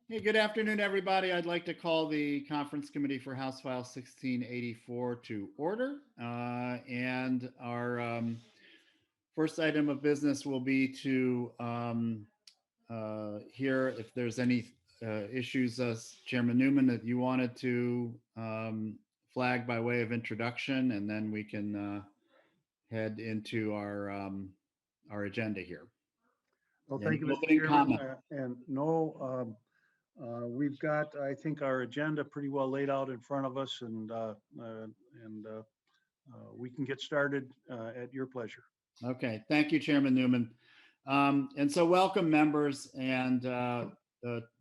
Hey, good afternoon, everybody. I'd like to call the Conference Committee for House File 1684 to order. And our first item of business will be to hear if there's any issues, Chairman Newman, that you wanted to flag by way of introduction, and then we can head into our agenda here. Well, Any thank you, Mr. opening Chairman. comment? And no, we've got, I think, our agenda pretty well laid out in front of us, and we can get started at your pleasure. Okay, thank you, Chairman Newman. And so welcome members and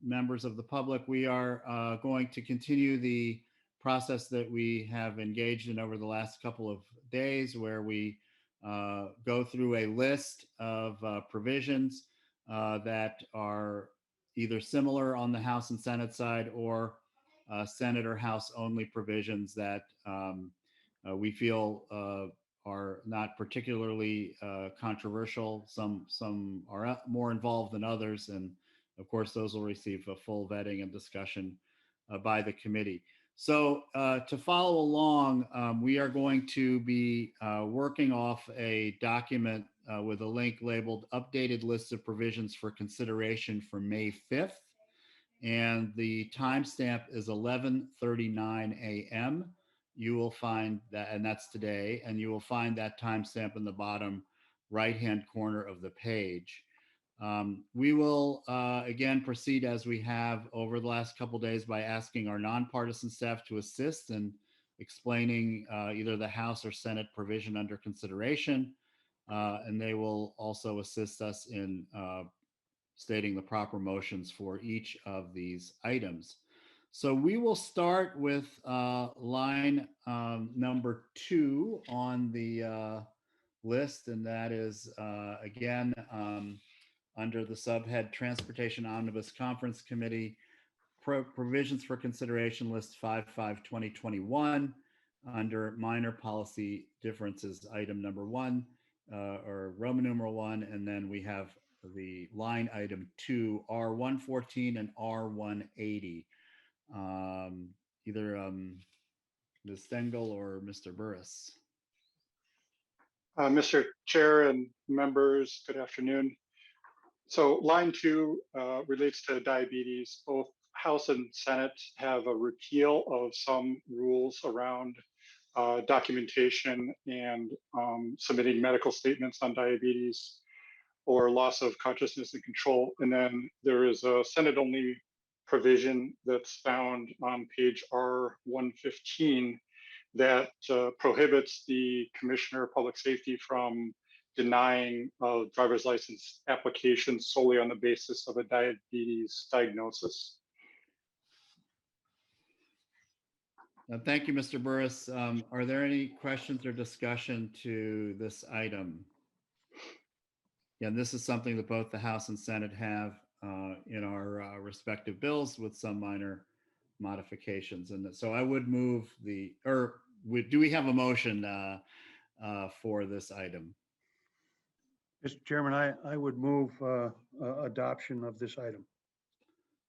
members of the public. We are going to continue the process that we have engaged in over the last couple of days, where we go through a list of provisions that are either similar on the House and Senate side, or Senate or House only provisions that we feel are not particularly controversial. Some are more involved than others, and of course those will receive a full vetting and discussion by the committee. So to follow along, we are going to be working off a document with a link labeled Updated List of Provisions for Consideration for May 5th. And the timestamp is 11:39 a.m. You will find that, and that's today, and you will find that timestamp in the bottom right-hand corner of the page. We will again proceed as we have over the last couple days by asking our nonpartisan staff to assist in explaining either the House or Senate provision under consideration, and they will also assist us in stating the proper motions for each of these items. So we will start with line number 2 on the list, and that is again under the subhead Transportation Omnibus Conference Committee Provisions for Consideration List 55/2021 under Minor Policy Differences, item number 1 or Roman numeral 1, and then we have the line item 2, R114 and R180. Either Ms. Stengel or Mr. Burris. Mr. Chair and members, good afternoon. So line 2 relates to diabetes. Both House and Senate have a repeal of some rules around documentation and submitting medical statements on diabetes or loss of consciousness and control. And then there is a Senate only provision that's found on page R115 that prohibits the Commissioner of Public Safety from denying a driver's license application solely on the basis of a diabetes diagnosis. Thank you, Mr. Burris. Are there any questions or discussion to this item? Yeah, this is something that both the House and Senate have in our respective bills with some minor modifications. And so I would move the, or do we have a motion for this item? Mr. Chairman, I would move adoption of this item.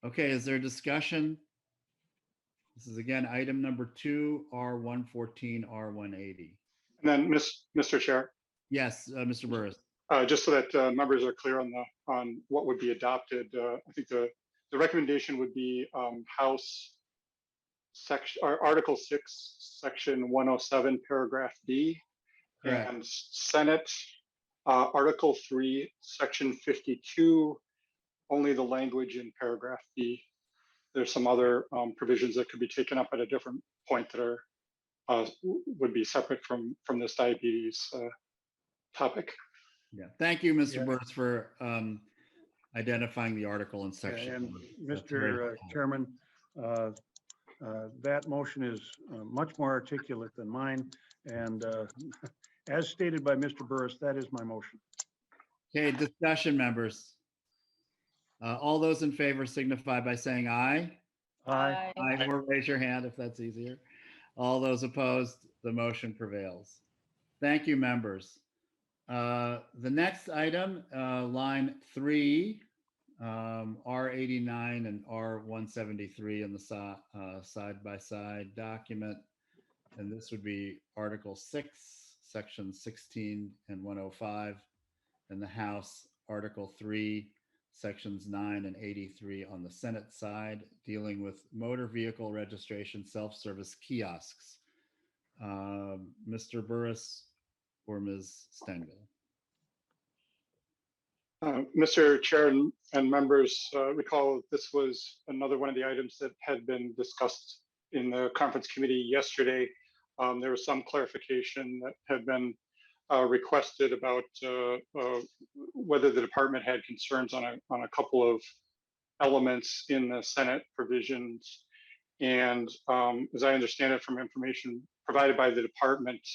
Okay, is there discussion? This is again item number 2, R114, R180. And then, Mr. Chair. Yes, Mr. Burris. Just so that members are clear on what would be adopted, I think the recommendation would be House section or Article 6, Section 107, Paragraph B, Correct. And Senate Article 3, Section 52, only the language in Paragraph B. There's some other provisions that could be taken up at a different point that are would be separate from this diabetes topic. Yeah, thank you, Mr. Burris, for identifying the article and section. And Mr. Chairman, that motion is much more articulate than mine, and as stated by Mr. Burris, that is my motion. Okay, discussion, members. All those in favor signify by saying aye. Aye. Aye, or raise your hand if that's easier. All those opposed, the motion prevails. Thank you, members. The next item, line 3, R89 and R173 in the side-by-side document. And this would be Article 6, Section 16 and 105, and the House, Article 3, Sections 9 and 83 on the Senate side, dealing with motor vehicle registration self-service kiosks. Mr. Burris or Ms. Stengel? Mr. Chair and members, recall this was another one of the items that had been discussed in the conference committee yesterday. There was some clarification that had been requested about whether the department had concerns on a couple of elements in the Senate provisions. And as I understand it from information provided by the department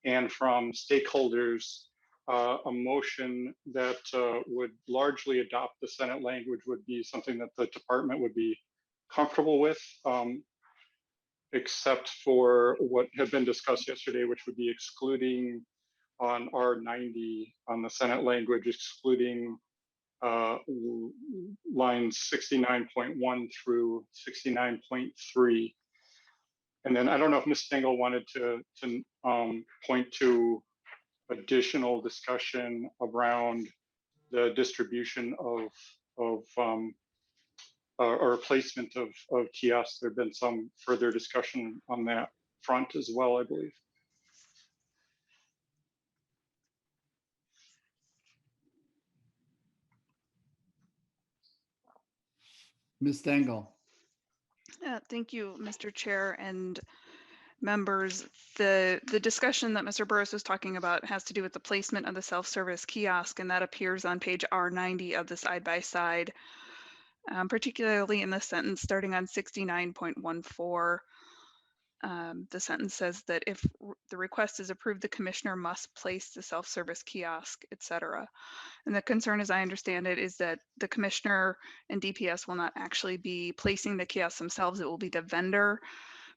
and from stakeholders, a motion that would largely adopt the Senate language would be something that the department would be comfortable with, except for what had been discussed yesterday, which would be excluding on R90 on the Senate language, excluding lines 69.1 through 69.3. And then I don't know if Ms. Stengel wanted to point to additional discussion around the distribution of or placement of kiosks. There've been some further discussion on that front as well, I believe. Ms. Stengel? Thank you, Mr. Chair and members. The discussion that Mr. Burris was talking about has to do with the placement of the self-service kiosk, and that appears on page R90 of the side-by-side, particularly in the sentence starting on 69.14. The sentence says that if the request is approved, the commissioner must place the self-service kiosk, etc. And the concern, as I understand it, is that the commissioner and DPS will not actually be placing the kiosks themselves. It will be the vendor.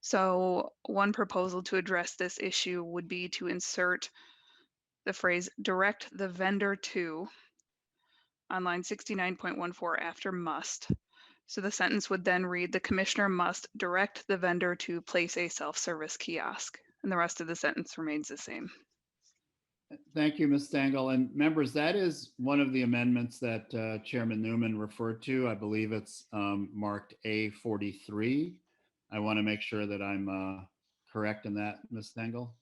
So one proposal to address this issue would be to insert the phrase direct the vendor to on line 69.14 after must. So the sentence would then read, the commissioner must direct the vendor to place a self-service kiosk. And the rest of the sentence remains the same. Thank you, Ms. Stengel. And members, that is one of the amendments that Chairman Newman referred to. I believe it's marked A43. I want to make sure that I'm correct in that, Ms. Stengel.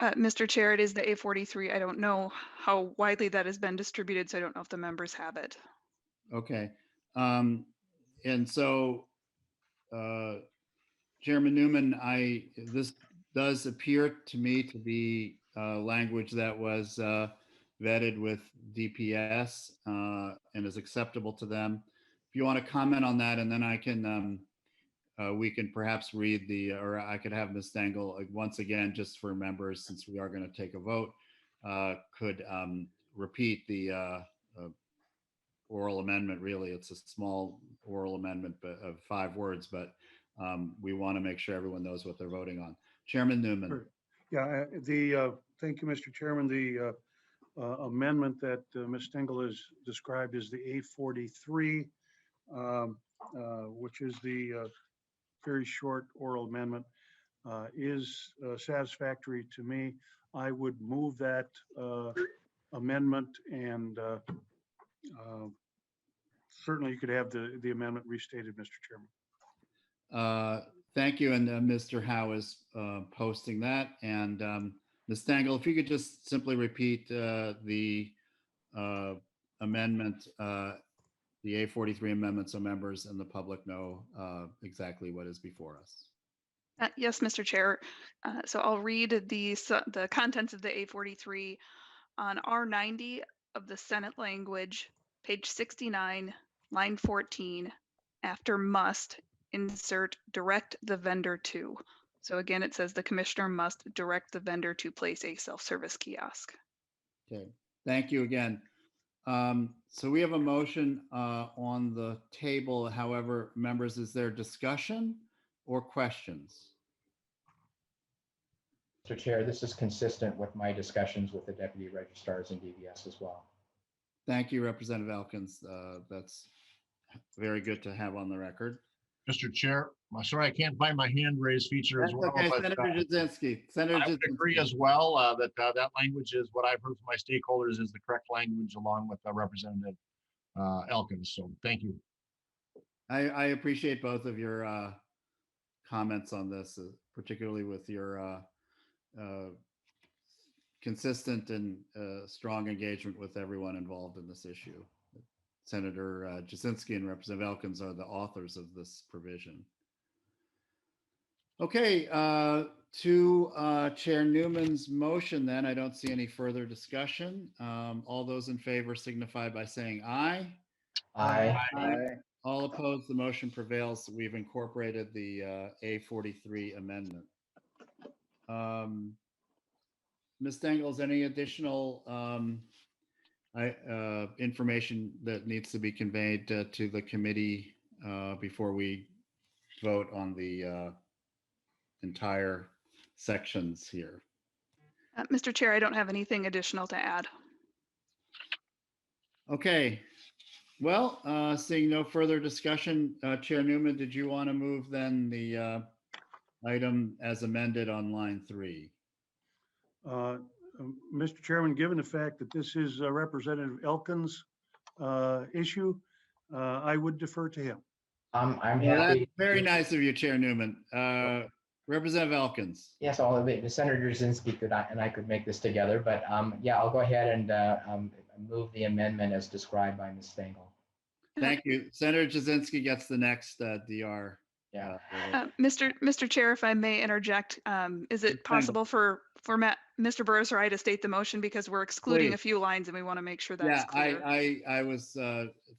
Mr. Chair, it is the A43. I don't know how widely that has been distributed, so I don't know if the members have it. Okay. And so, Chairman Newman, this does appear to me to be language that was vetted with DPS and is acceptable to them. If you want to comment on that, and then I can, we can perhaps read or I could have Ms. Stengel once again, just for members, since we are going to take a vote, could repeat the oral amendment. Really, it's a small oral amendment of 5 words, but we want to make sure everyone knows what they're voting on. Chairman Newman. Sure. Yeah, thank you, Mr. Chairman. The amendment that Ms. Stengel has described is the A43, which is the very short oral amendment, is satisfactory to me. I would move that amendment, and certainly you could have the amendment restated, Mr. Chairman. Thank you. And Mr. Howe is posting that. And Ms. Stengel, if you could just simply repeat the amendment, the A43 amendment, so members and the public know exactly what is before us. Yes, Mr. Chair. So I'll read the contents of the A43 on R90 of the Senate language, page 69, line 14, after must, insert direct the vendor to. So again, it says the commissioner must direct the vendor to place a self-service kiosk. Okay, thank you again. So we have a motion on the table. However, members, is there discussion or questions? Mr. Chair, this is consistent with my discussions with the deputy registrars and DVS as well. Thank you, Representative Elkins. That's very good to have on the record. Mr. Chair, I'm sorry I can't find my hand raise feature as That's well. okay, But, Senator Jasinski. Senator I would agree as well that that language is what I've heard from my stakeholders is the correct language, along with Representative Elkins. So thank you. I appreciate both of your comments on this, particularly with your consistent and strong engagement with everyone involved in this issue. Senator Jasinski and Representative Elkins are the authors of this provision. Okay, to Chair Newman's motion then, I don't see any further discussion. All those in favor signify by saying aye. Aye. All opposed, the motion prevails. We've incorporated the A43 amendment. Ms. Dangles, any additional information that needs to be conveyed to the committee before we vote on the entire sections here? Mr. Chair, I don't have anything additional to add. Okay. Well, seeing no further discussion, Chair Newman, did you want to move then the item as amended on line 3? Mr. Chairman, given the fact that this is Representative Elkins' issue, I would defer to him. I'm Well, that's happy. very nice of you, Chair Newman. Representative Elkins. Yes, all of it. The Senator Jasinski and I could make this together, but yeah, I'll go ahead and move the amendment as described by Ms. Stengel. Thank you. Senator Jasinski gets the next DR. Yeah. Mr. Chair, if I may interject, is it possible for Mr. Burris or I to state the motion, because we're excluding a few lines and we want to make sure that's clear? I was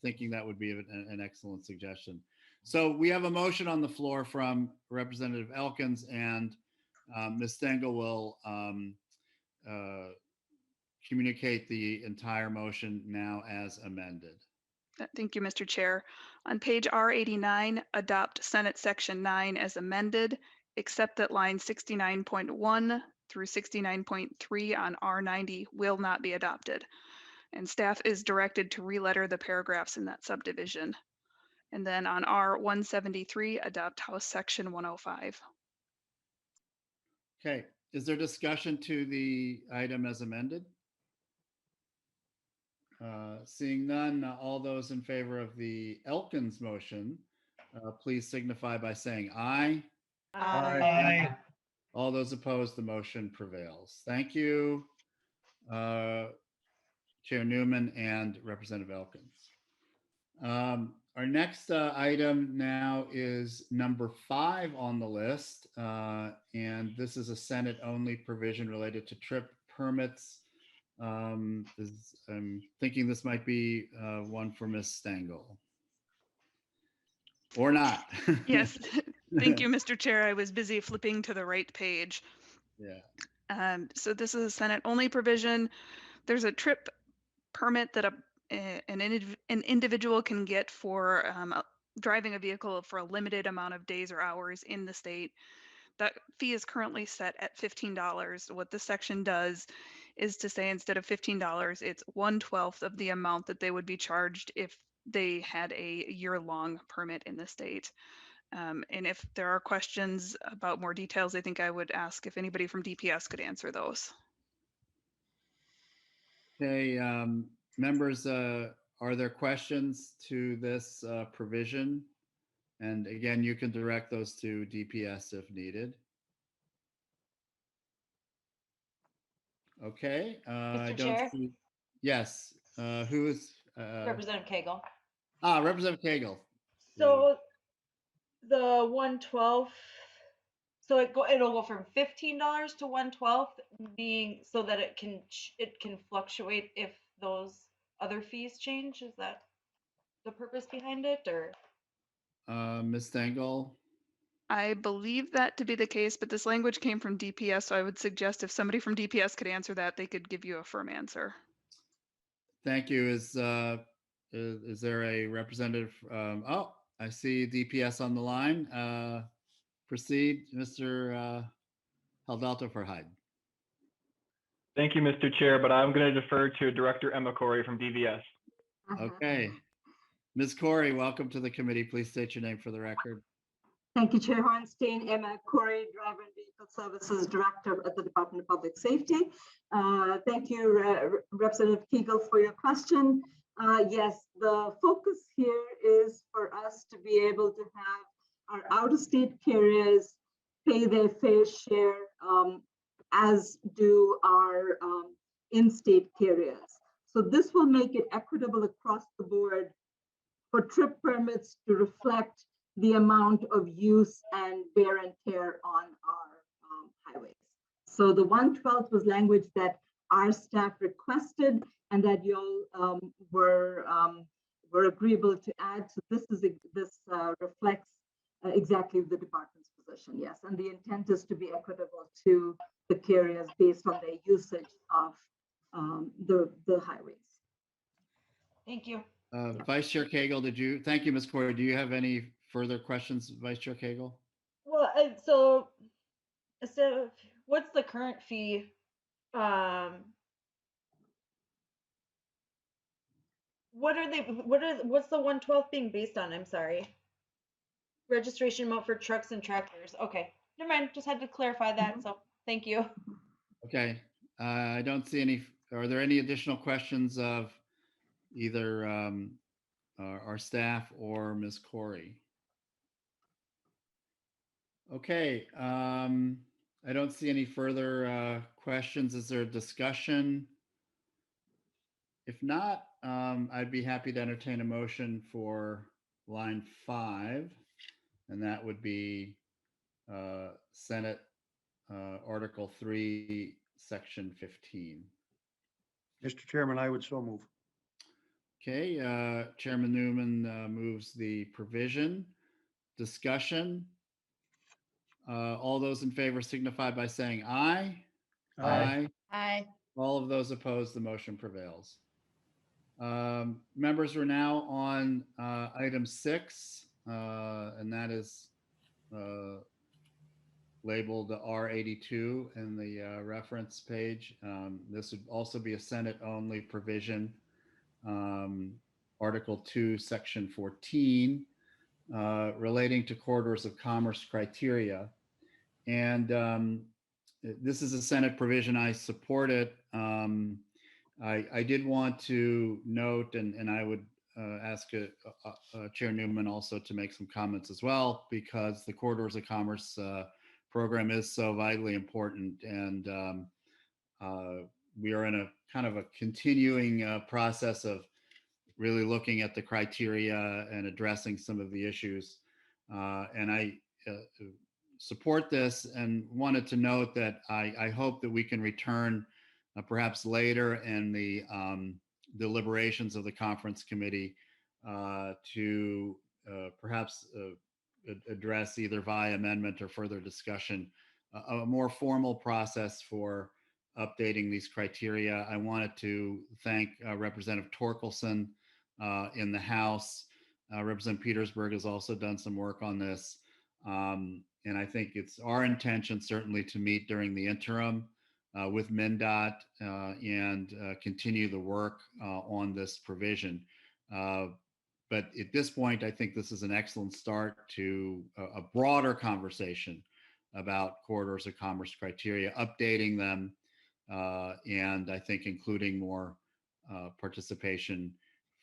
thinking that would be an excellent suggestion. So we have a motion on the floor from Representative Elkins, and Ms. Stengel will communicate the entire motion now as amended. Thank you, Mr. Chair. On page R89, adopt Senate Section 9 as amended, except that lines 69.1 through 69.3 on R90 will not be adopted. And staff is directed to re-letter the paragraphs in that subdivision. And then on R173, adopt House Section 105. Okay, is there discussion to the item as amended? Seeing none, all those in favor of the Elkins motion, please signify by saying aye. Aye. All those opposed, the motion prevails. Thank you, Chair Newman and Representative Elkins. Our next item now is number 5 on the list, and this is a Senate-only provision related to trip permits. I'm thinking this might be one for Ms. Stengel. Or not. Yes, thank you, Mr. Chair. I was busy flipping to the right page. Yeah. So this is a Senate-only provision. There's a trip permit that an individual can get for driving a vehicle for a limited amount of days or hours in the state. That fee is currently set at $15. What this section does is to say instead of $15, it's 1/12 of the amount that they would be charged if they had a year-long permit in the state. And if there are questions about more details, I think I would ask if anybody from DPS could answer those. Okay, members, are there questions to this provision? And again, you can direct those to DPS if needed. Okay. I Mr. don't Chair? see. Yes. Who is? Representative Cagle. Representative Cagle. So the 112, so it'll go from $15 to 112, being so that it can fluctuate if those other fees change. Is that the purpose behind it, or? Ms. Stengel. I believe that to be the case, but this language came from DPS, so I would suggest if somebody from DPS could answer that, they could give you a firm answer. Thank you. Is there a representative? Oh, I see DPS on the line. Proceed, Mr. Haldalto for Hyde. Thank you, Mr. Chair, but I'm going to defer to Director Emma Corey from DVS. Okay. Ms. Corey, welcome to the committee. Please state your name for the record. Thank you, Chair Hornstein. Emma Corey, Driver and Vehicle Services Director at the Department of Public Safety. Thank you, Representative Kegel, for your question. Yes, the focus here is for us to be able to have our out-of-state carriers pay their fair share, as do our in-state carriers. So this will make it equitable across the board for trip permits to reflect the amount of use and wear and tear on our highways. So the 112 was language that our staff requested and that y'all were agreeable to add. So this reflects exactly the department's position, yes. And the intent is to be equitable to the carriers based on their usage of the highways. Thank you. Vice Chair Cagle, thank you, Ms. Corey. Do you have any further questions, Vice Chair Cagle? Well, so what's the current fee? What's the 112 being based on? I'm sorry. Registration amount for trucks and tractors. Okay, never mind. Just had to clarify that. So thank you. Okay. I don't see any. Are there any additional questions of either our staff or Ms. Corey? Okay. I don't see any further questions. Is there a discussion? If not, I'd be happy to entertain a motion for line 5, and that would be Senate Article 3, Section 15. Mr. Chairman, I would so move. Okay, Chairman Newman moves the provision. Discussion. All those in favor signify by saying aye. Aye. Aye. All of those opposed, the motion prevails. Members, we're now on item 6, and that is labeled R82 in the reference page. This would also be a Senate-only provision. Article 2, Section 14, relating to corridors of commerce criteria. And this is a Senate provision. I support it. I did want to note, and I would ask Chair Newman also to make some comments as well, because the Corridors of Commerce program is so vitally important. And we are in a kind of a continuing process of really looking at the criteria and addressing some of the issues. And I support this and wanted to note that I hope that we can return perhaps later in the deliberations of the conference committee to perhaps address either via amendment or further discussion a more formal process for updating these criteria. I wanted to thank Representative Torkelson in the House. Representative Petersburg has also done some work on this. And I think it's our intention certainly to meet during the interim with MnDOT and continue the work on this provision. But at this point, I think this is an excellent start to a broader conversation about corridors of commerce criteria, updating them, and I think including more participation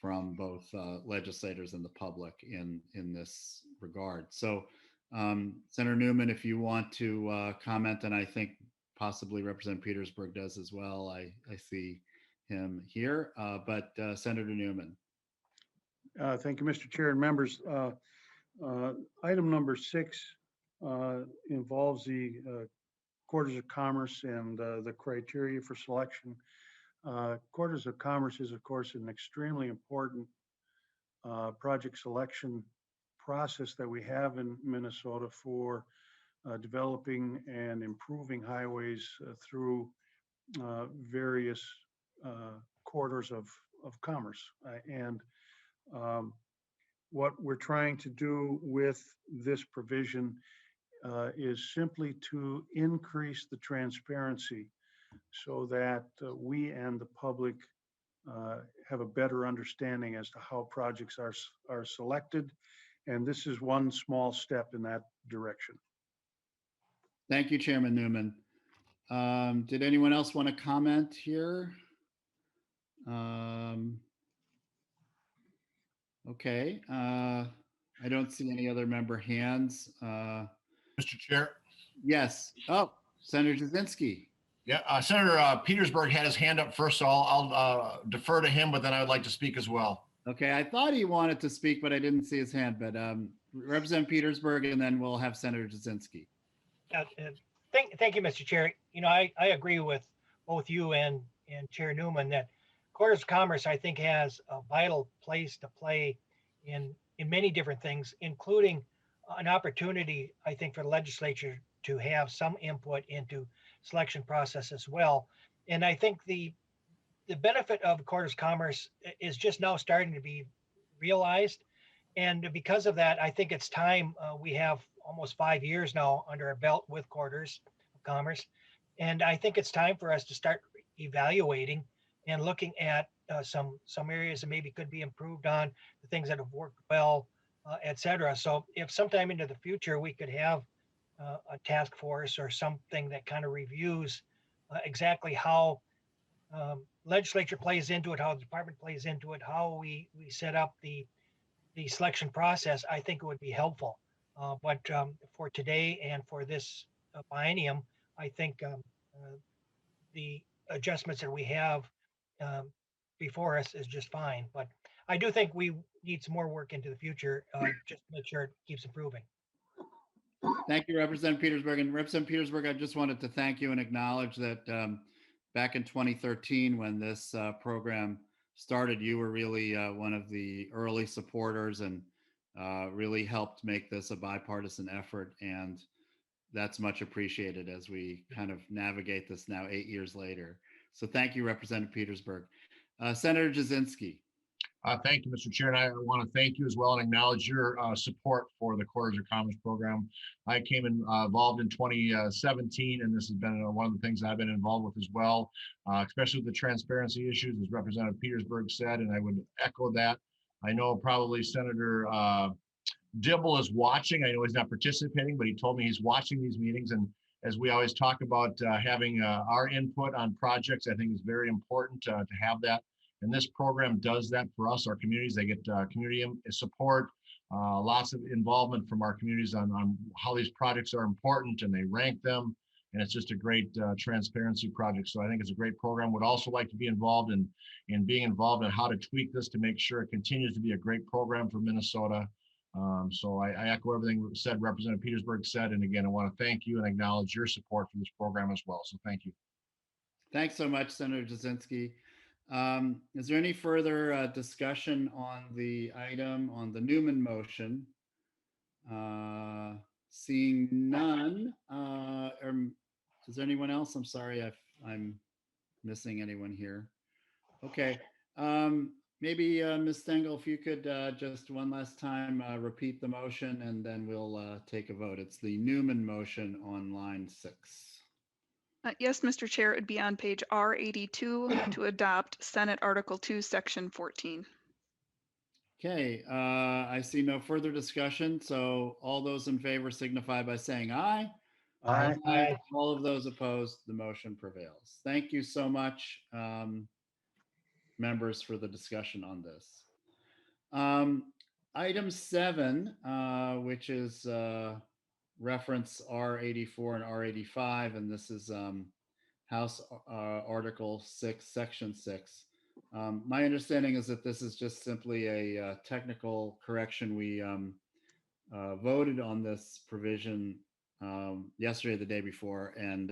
from both legislators and the public in this regard. So Senator Newman, if you want to comment, and I think possibly Representative Petersburg does as well. I see him here, but Senator Newman. Thank you, Mr. Chair and members. Item number 6 involves the Corridors of Commerce and the criteria for selection. Corridors of Commerce is, of course, an extremely important project selection process that we have in Minnesota for developing and improving highways through various corridors of commerce. And what we're trying to do with this provision is simply to increase the transparency so that we and the public have a better understanding as to how projects are selected. And this is one small step in that direction. Thank you, Chairman Newman. Did anyone else want to comment here? Okay, I don't see any other member hands. Mr. Chair. Yes. Oh, Senator Jasinski. Yeah, Senator Petersburg had his hand up first, so I'll defer to him, but then I would like to speak as well. Okay, I thought he wanted to speak, but I didn't see his hand. But Representative Petersburg, and then we'll have Senator Jasinski. Thank you, Mr. Chair. You know, I agree with both you and Chair Newman that Quarters of Commerce, I think, has a vital place to play in many different things, including an opportunity, I think, for the legislature to have some input into selection process as well. And I think the benefit of Quarters of Commerce is just now starting to be realized. And because of that, I think it's time. We have almost 5 years now under our belt with Quarters of Commerce. And I think it's time for us to start evaluating and looking at some areas that maybe could be improved on, the things that have worked well, et cetera. So if sometime into the future we could have a task force or something that kind of reviews exactly how legislature plays into it, how the department plays into it, how we set up the selection process, I think it would be helpful. But for today and for this biennium, I think the adjustments that we have before us is just fine. But I do think we need some more work into the future, just to make sure it keeps improving. Thank you, Representative Petersburg. And Representative Petersburg, I just wanted to thank you and acknowledge that back in 2013, when this program started, you were really one of the early supporters and really helped make this a bipartisan effort. And that's much appreciated as we kind of navigate this now 8 years later. So thank you, Representative Petersburg. Senator Jasinski. Thank you, Mr. Chair, and I want to thank you as well and acknowledge your support for the Quarters of Commerce program. I came involved in 2017, and this has been one of the things I've been involved with as well, especially with the transparency issues, as Representative Petersburg said, and I would echo that. I know probably Senator Dibble is watching. I know he's not participating, but he told me he's watching these meetings. And as we always talk about having our input on projects, I think it's very important to have that. And this program does that for us, our communities. They get community support, lots of involvement from our communities on how these projects are important, and they rank them. And it's just a great transparency project. So I think it's a great program. Would also like to be involved in being involved in how to tweak this to make sure it continues to be a great program for Minnesota. So I echo everything said, Representative Petersburg said. And again, I want to thank you and acknowledge your support for this program as well. So thank you. Thanks so much, Senator Jasinski. Is there any further discussion on the item on the Newman motion? Seeing none, is there anyone else? I'm sorry if I'm missing anyone here. Okay, maybe Ms. Stengel, if you could just one last time repeat the motion, and then we'll take a vote. It's the Newman motion on line 6. Yes, Mr. Chair, it would be on page R82 to adopt Senate Article 2, Section 14. Okay, I see no further discussion. So all those in favor signify by saying aye. Aye. Aye. All of those opposed, the motion prevails. Thank you so much, members, for the discussion on this. Item 7, which is reference R84 and R85, and this is House Article 6, Section 6. My understanding is that this is just simply a technical correction. We voted on this provision yesterday, the day before, and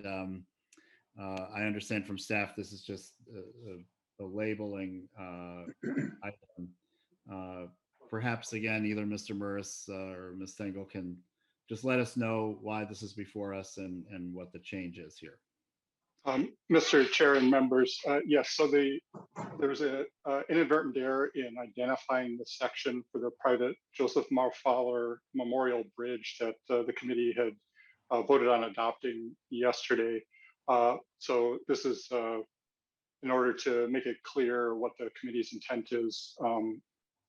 I understand from staff this is just a labeling item. Perhaps again, either Mr. Morris or Ms. Stengel can just let us know why this is before us and what the change is here. Mr. Chair and members, yes, so there's an inadvertent error in identifying the section for the private Joseph Marfowler Memorial Bridge that the committee had voted on adopting yesterday. So this is in order to make it clear what the committee's intent is,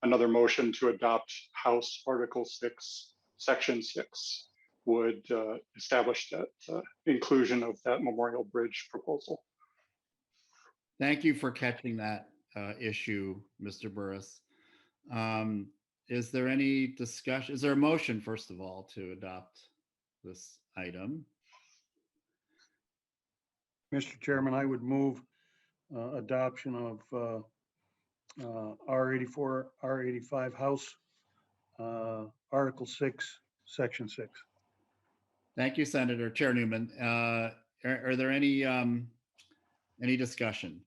another motion to adopt House Article 6, Section 6 would establish that inclusion of that Memorial Bridge proposal. Thank you for catching that issue, Mr. Burris. Is there any discussion? Is there a motion, first of all, to adopt this item? Mr. Chairman, I would move adoption of R84, R85 House, Article 6, Section 6. Thank you, Senator. Chair Newman. Are there any discussion?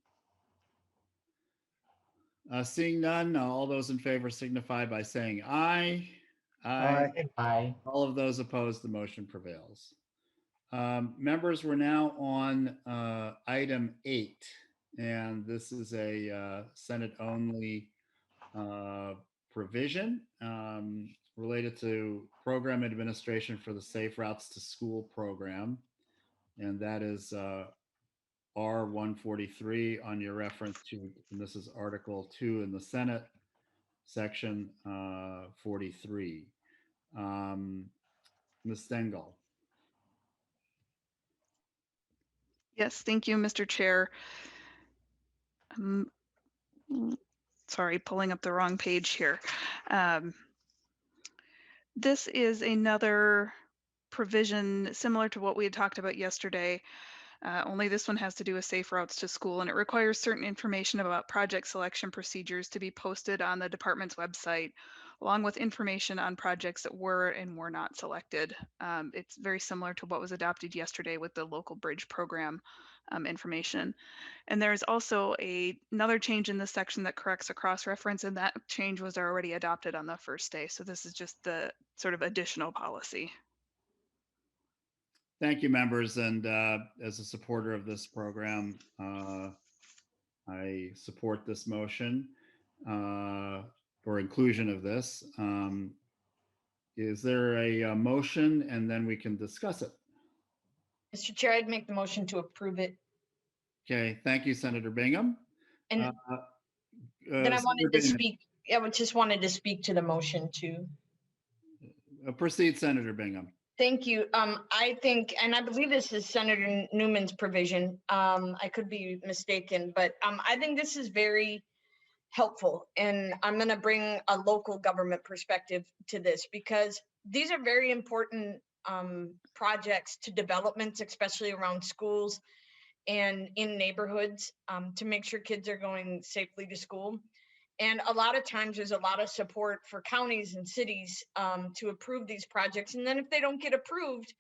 Seeing none, all those in favor signify by saying aye. Aye. Aye. All of those opposed, the motion prevails. Members, we're now on item 8, and this is a Senate-only provision related to program administration for the Safe Routes to School program, and that is R143 on your reference to, and this is Article 2 in the Senate, Section 43. Ms. Stengel. Yes, thank you, Mr. Chair. Sorry, pulling up the wrong page here. This is another provision similar to what we had talked about yesterday, only this one has to do with safe routes to school, and it requires certain information about project selection procedures to be posted on the department's website, along with information on projects that were and were not selected. It's very similar to what was adopted yesterday with the local bridge program information. And there's also another change in this section that corrects a cross-reference, and that change was already adopted on the first day. So this is just the sort of additional policy. Thank you, members. And as a supporter of this program, I support this motion or inclusion of this. Is there a motion, and then we can discuss it? Mr. Chair, I'd make the motion to approve it. Okay, thank you, Senator Bingham. And then I wanted to Senator speak, I just wanted to speak to the motion too. Proceed, Senator Bingham. Thank you. I think, and I believe this is Senator Newman's provision. I could be mistaken, but I think this is very helpful. And I'm going to bring a local government perspective to this, because these are very important projects to developments, especially around schools and in neighborhoods, to make sure kids are going safely to school. And a lot of times there's a lot of support for counties and cities to approve these projects. And then if they don't get approved,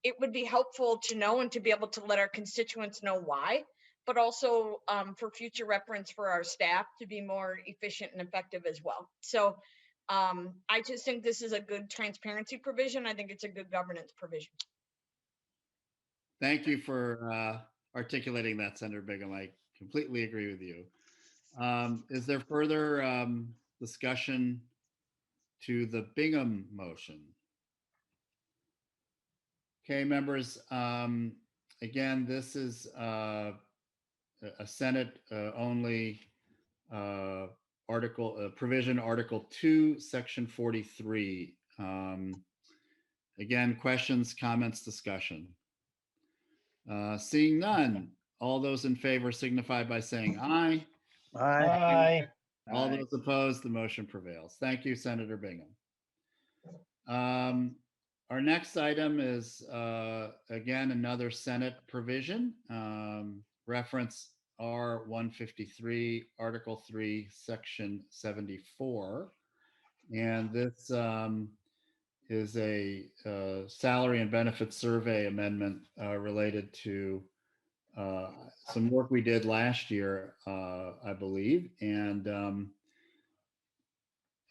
it would be helpful to know and to be able to let our constituents know why, but also for future reference for our staff to be more efficient and effective as well. So I just think this is a good transparency provision. I think it's a good governance provision. Thank you for articulating that, Senator Bingham. I completely agree with you. Is there further discussion to the Bingham motion? Okay, members, again, this is a Senate only provision, Article 2, Section 43. Again, questions, comments, discussion. Seeing none, all those in favor signify by saying aye. Aye. All those opposed, the motion prevails. Thank you, Senator Bingham. Our next item is, again, another Senate provision, reference R153, Article 3, Section 74. And this is a salary and benefits survey amendment related to some work we did last year, I believe. And I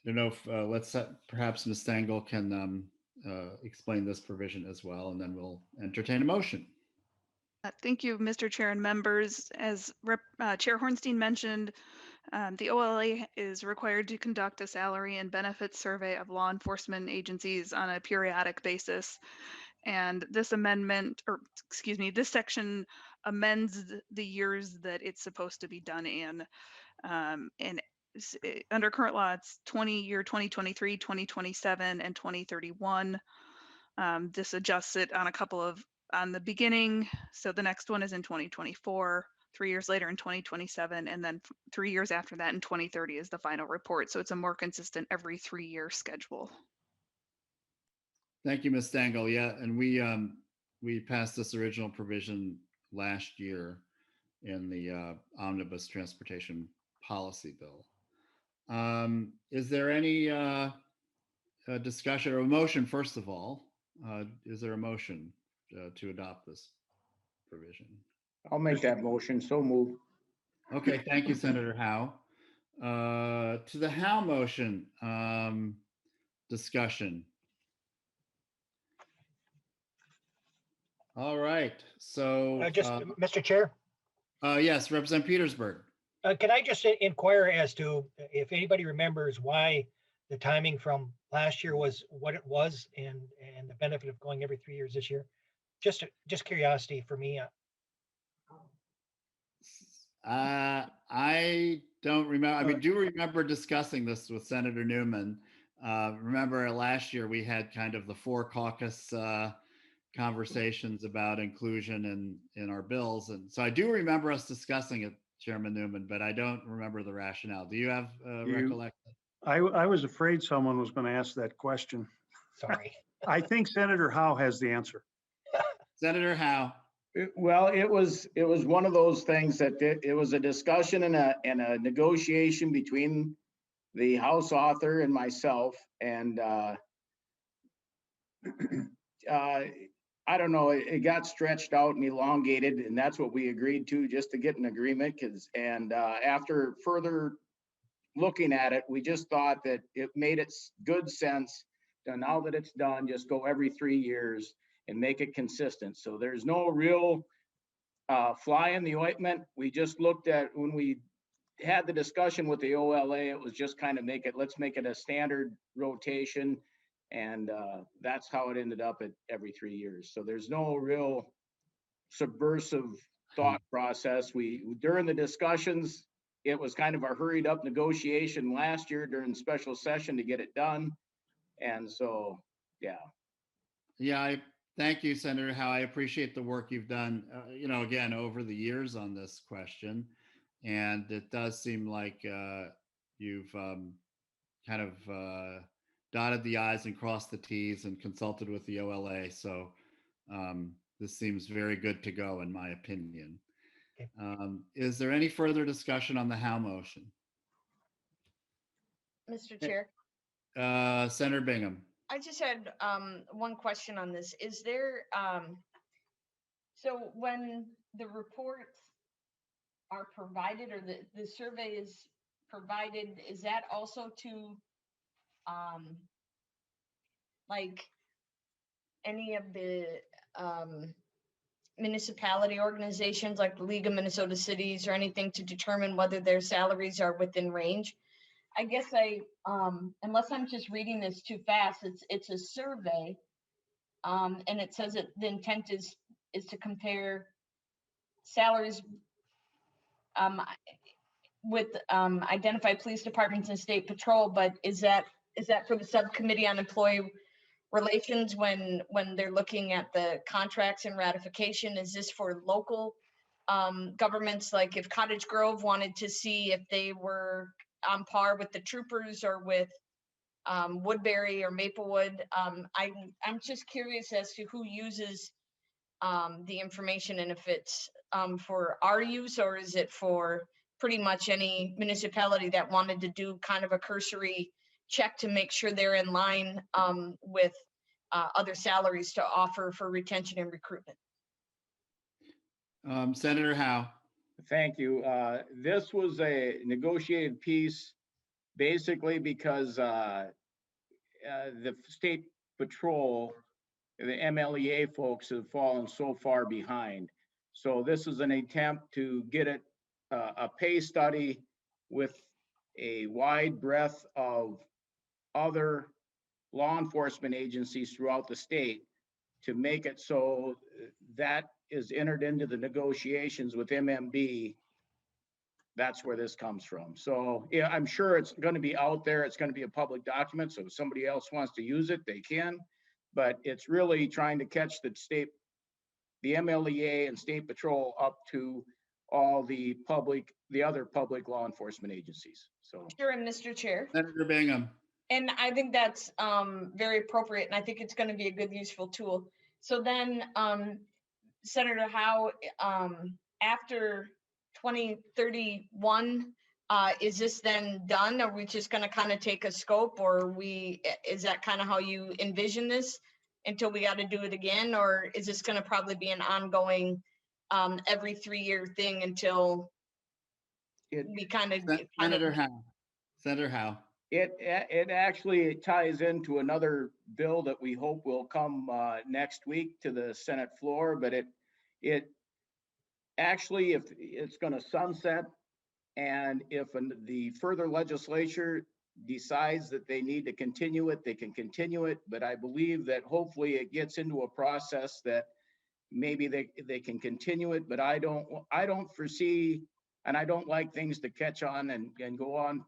don't know if perhaps Ms. Stengel can explain this provision as well, and then we'll entertain a motion. Thank you, Mr. Chair and members. As Chair Hornstein mentioned, the OLA is required to conduct a salary and benefits survey of law enforcement agencies on a periodic basis. And this amendment, or excuse me, this section amends the years that it's supposed to be done in. Under current law, it's 2023, 2027, and 2031. This adjusts it on on the beginning. So the next one is in 2024, 3 years later in 2027, and then 3 years after that in 2030 is the final report. So it's a more consistent every 3-year schedule. Thank you, Ms. Stengel. Yeah, and we passed this original provision last year in the Omnibus Transportation Policy Bill. Is there any discussion or a motion, first of all? Is there a motion to adopt this provision? I'll make that motion. So move. Okay, thank you, Senator Howe. To the Howe motion, discussion. All right, so. Mr. Chair, Yes, Representative Petersburg. can I just inquire as to if anybody remembers why the timing from last year was what it was and the benefit of going every 3 years this year? Just curiosity for me. I don't remember. I mean, do remember discussing this with Senator Newman. Remember last year we had kind of the 4 caucus conversations about inclusion in our bills. And so I do remember us discussing it, Chairman Newman, but I don't remember the rationale. Do you have recollection? I was afraid someone was going to ask that question. Sorry. I think Senator Howe has the answer. Senator Howe. Well, it was one of those things that it was a discussion and a negotiation between the House author and myself. And I don't know, it got stretched out and elongated, and that's what we agreed to, just to get an agreement. After further looking at it, we just thought that it made good sense to, now that it's done, just go every 3 years and make it consistent. So there's no real fly in the ointment. We just looked at, when we had the discussion with the OLA, it was just kind of let's make it a standard rotation. And that's how it ended up at every 3 years. So there's no real subversive thought process. During the discussions, it was kind of a hurried up negotiation last year during special session to get it done. And so, yeah. Yeah, thank you, Senator Howe. I appreciate the work you've done, again, over the years on this question. And it does seem like you've kind of dotted the I's and crossed the T's and consulted with the OLA. So this seems very good to go, in my opinion. Okay. Is there any further discussion on the Howe motion? Mr. Chair, Senator Bingham. I just had one question on this. Is there, so when the reports are provided or the survey is provided, is that also to like any of the municipality organizations like the League of Minnesota Cities or anything to determine whether their salaries are within range? I guess unless I'm just reading this too fast, it's a survey, and it says that the intent is to compare salaries with identified police departments and state patrol. But is that for the subcommittee on employee relations when they're looking at the contracts and ratification? Is this for local governments, like if Cottage Grove wanted to see if they were on par with the troopers or with Woodbury or Maplewood? I'm just curious as to who uses the information, and if it's for our use, or is it for pretty much any municipality that wanted to do kind of a cursory check to make sure they're in line with other salaries to offer for retention and recruitment. Senator Howe. Thank you. This was a negotiated piece basically because the state patrol, the MLEA folks have fallen so far behind. So this is an attempt to get it a pay study with a wide breadth of other law enforcement agencies throughout the state to make it so that is entered into the negotiations with MMB. That's where this comes from. So yeah, I'm sure it's going to be out there. It's going to be a public document. So if somebody else wants to use it, they can. But it's really trying to catch the state, the MLEA and State Patrol up to all the other public law enforcement agencies. So. Sure, and Mr. Chair. Senator Bingham. And I think that's very appropriate, and I think it's going to be a good, useful tool. So then, Senator Howe, after 2031, is this then done? Are we just going to kind of take a scope, or is that kind of how you envision this until we got to do it again? Or is this going to probably be an ongoing every 3-year thing until we kind of. Senator Howe. Senator Howe. It actually ties into another bill that we hope will come next week to the Senate floor, but it actually, if it's going to sunset, and if the further legislature decides that they need to continue it, they can continue it. But I believe that hopefully it gets into a process that maybe they can continue it. But I don't foresee, and I don't like things to catch on and go on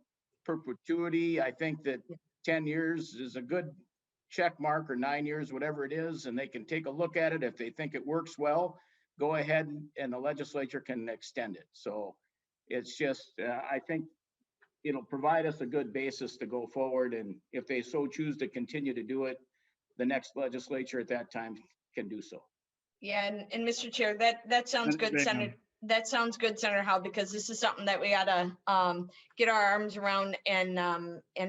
perpetuity. I think that 10 years is a good check mark, or 9 years, whatever it is, and they can take a look at it. If they think it works well, go ahead and the legislature can extend it. So it's just, I think it'll provide us a good basis to go forward. And if they so choose to continue to do it, the next legislature at that time can do so. Yeah, and Mr. Chair, that sounds good, Senator. That sounds good, Senator Howe, because this is something that we gotta get our arms around and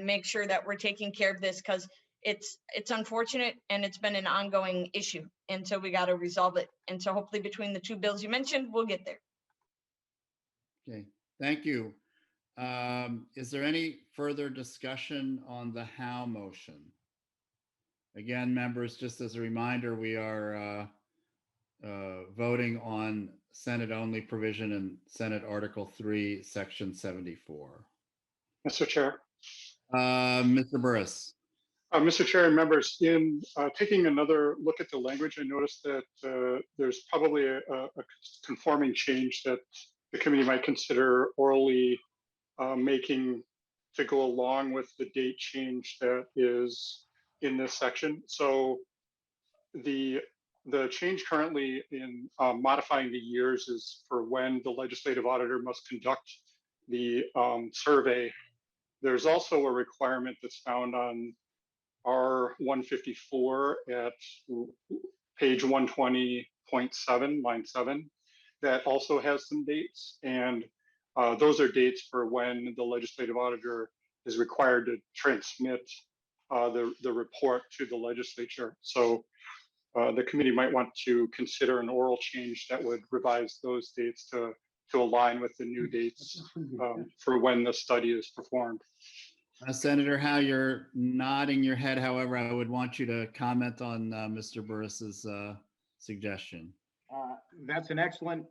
make sure that we're taking care of this, because it's unfortunate and it's been an ongoing issue, and so we got to resolve it. And so hopefully between the two bills you mentioned, we'll get there. Okay, thank you. Is there any further discussion on the Howe motion? Again, members, just as a reminder, we are voting on Senate only provision in Senate Article 3, Section 74. Mr. Chair. Mr. Burris. Mr. Chair and members, in taking another look at the language, I noticed that there's probably a conforming change that the committee might consider orally making to go along with the date change that is in this section. So the change currently in modifying the years is for when the legislative auditor must conduct the survey. There's also a requirement that's found on R154 at page 120.7, line 7, that also has some dates. And those are dates for when the legislative auditor is required to transmit the report to the legislature. So the committee might want to consider an oral change that would revise those dates to align with the new dates for when the study is performed. Senator Howe, you're nodding your head. However, I would want you to comment on Mr. Burris's suggestion. That's an excellent,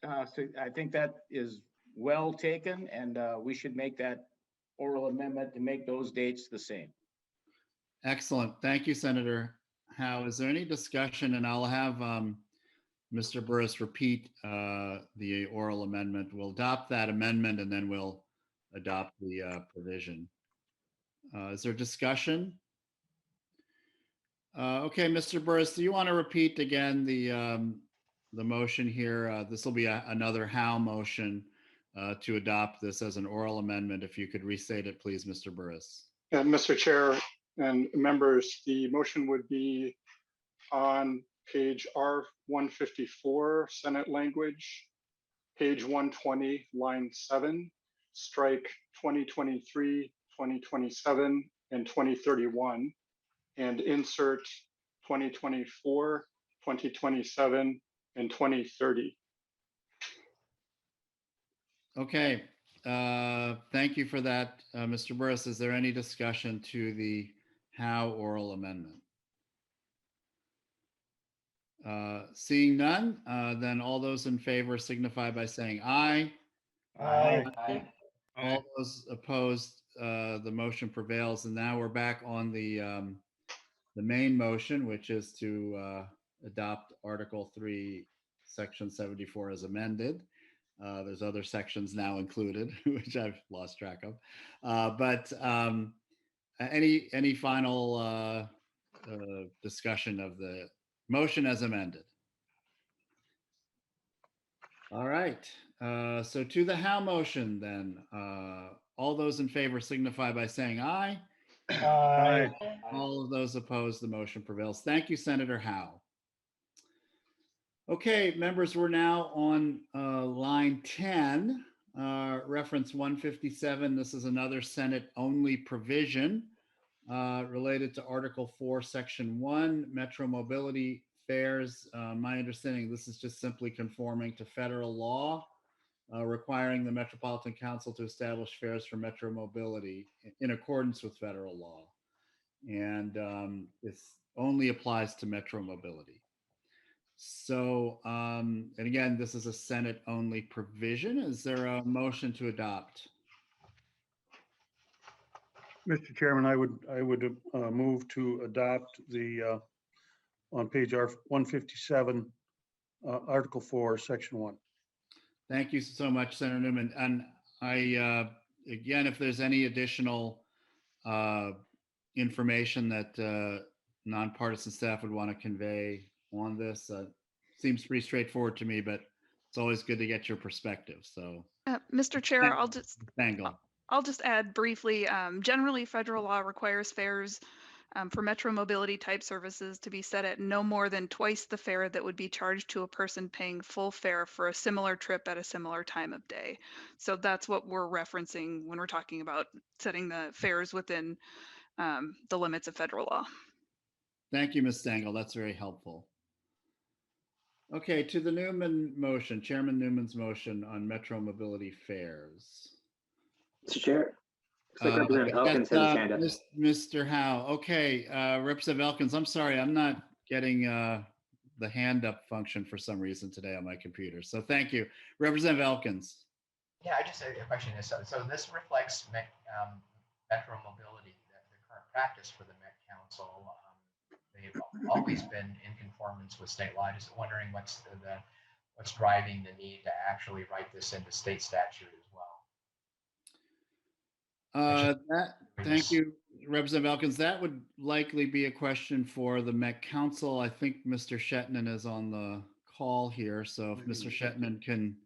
I think that is well taken, and we should make that oral amendment to make those dates the same. Excellent. Thank you, Senator Howe. Is there any discussion? And I'll have Mr. Burris repeat the oral amendment. We'll adopt that amendment and then we'll adopt the provision. Is there discussion? Okay, Mr. Burris, do you want to repeat again the motion here? This will be another Howe motion to adopt this as an oral amendment. If you could restate it, please, Mr. Burris. Mr. Chair and members, the motion would be on page R154, Senate language, page 120, line 7, strike 2023, 2027, and 2031, and insert 2024, 2027, and 2030. Okay, thank you for that, Mr. Burris. Is there any discussion to the Howe oral amendment? Seeing none, then all those in favor signify by saying aye. Aye. All those opposed, the motion prevails. And now we're back on the main motion, which is to adopt Article 3, Section 74 as amended. There's other sections now included, which I've lost track of. But any final discussion of the motion as amended? All right. So to the Howe motion then, all those in favor signify by saying aye. Aye. All of those opposed, the motion prevails. Thank you, Senator Howe. Okay, members, we're now on line 10, reference 157. This is another Senate-only provision related to Article 4, Section 1, Metro Mobility Fares. My understanding, this is just simply conforming to federal law, requiring the Metropolitan Council to establish fares for Metro Mobility in accordance with federal law. And this only applies to Metro Mobility. So, and again, this is a Senate-only provision. Is there a motion to adopt? Mr. Chairman, I would move to adopt the, on page 157, Article 4, Section 1. Thank you so much, Senator Newman. And I, again, if there's any additional information that nonpartisan staff would want to convey on this, seems pretty straightforward to me, but it's always good to get your perspective. So, Mr. Chair, Dangle. I'll just add briefly, generally federal law requires fares for Metro Mobility type services to be set at no more than twice the fare that would be charged to a person paying full fare for a similar trip at a similar time of day. So that's what we're referencing when we're talking about setting the fares within the limits of federal law. Thank you, Ms. Dangle. That's very helpful. Okay, to the Newman motion, Chairman Newman's motion on Metro Mobility fares. Mr. Chair, looks like Representative Elkins has his hand up. Mr. Howe. Okay, Representative Elkins, I'm sorry, I'm not getting the hand up function for some reason today on my computer. So thank you. Representative Elkins. Yeah, I just had a question. So this reflects Metro Mobility, the current practice for the Met Council. They've always been in conformance with state law. Just wondering what's driving the need to actually write this into state statute as well. Thank you, Representative Elkins. That would likely be a question for the Met Council. I think Mr. Shetman is on the call here. So if Mr. Shetman can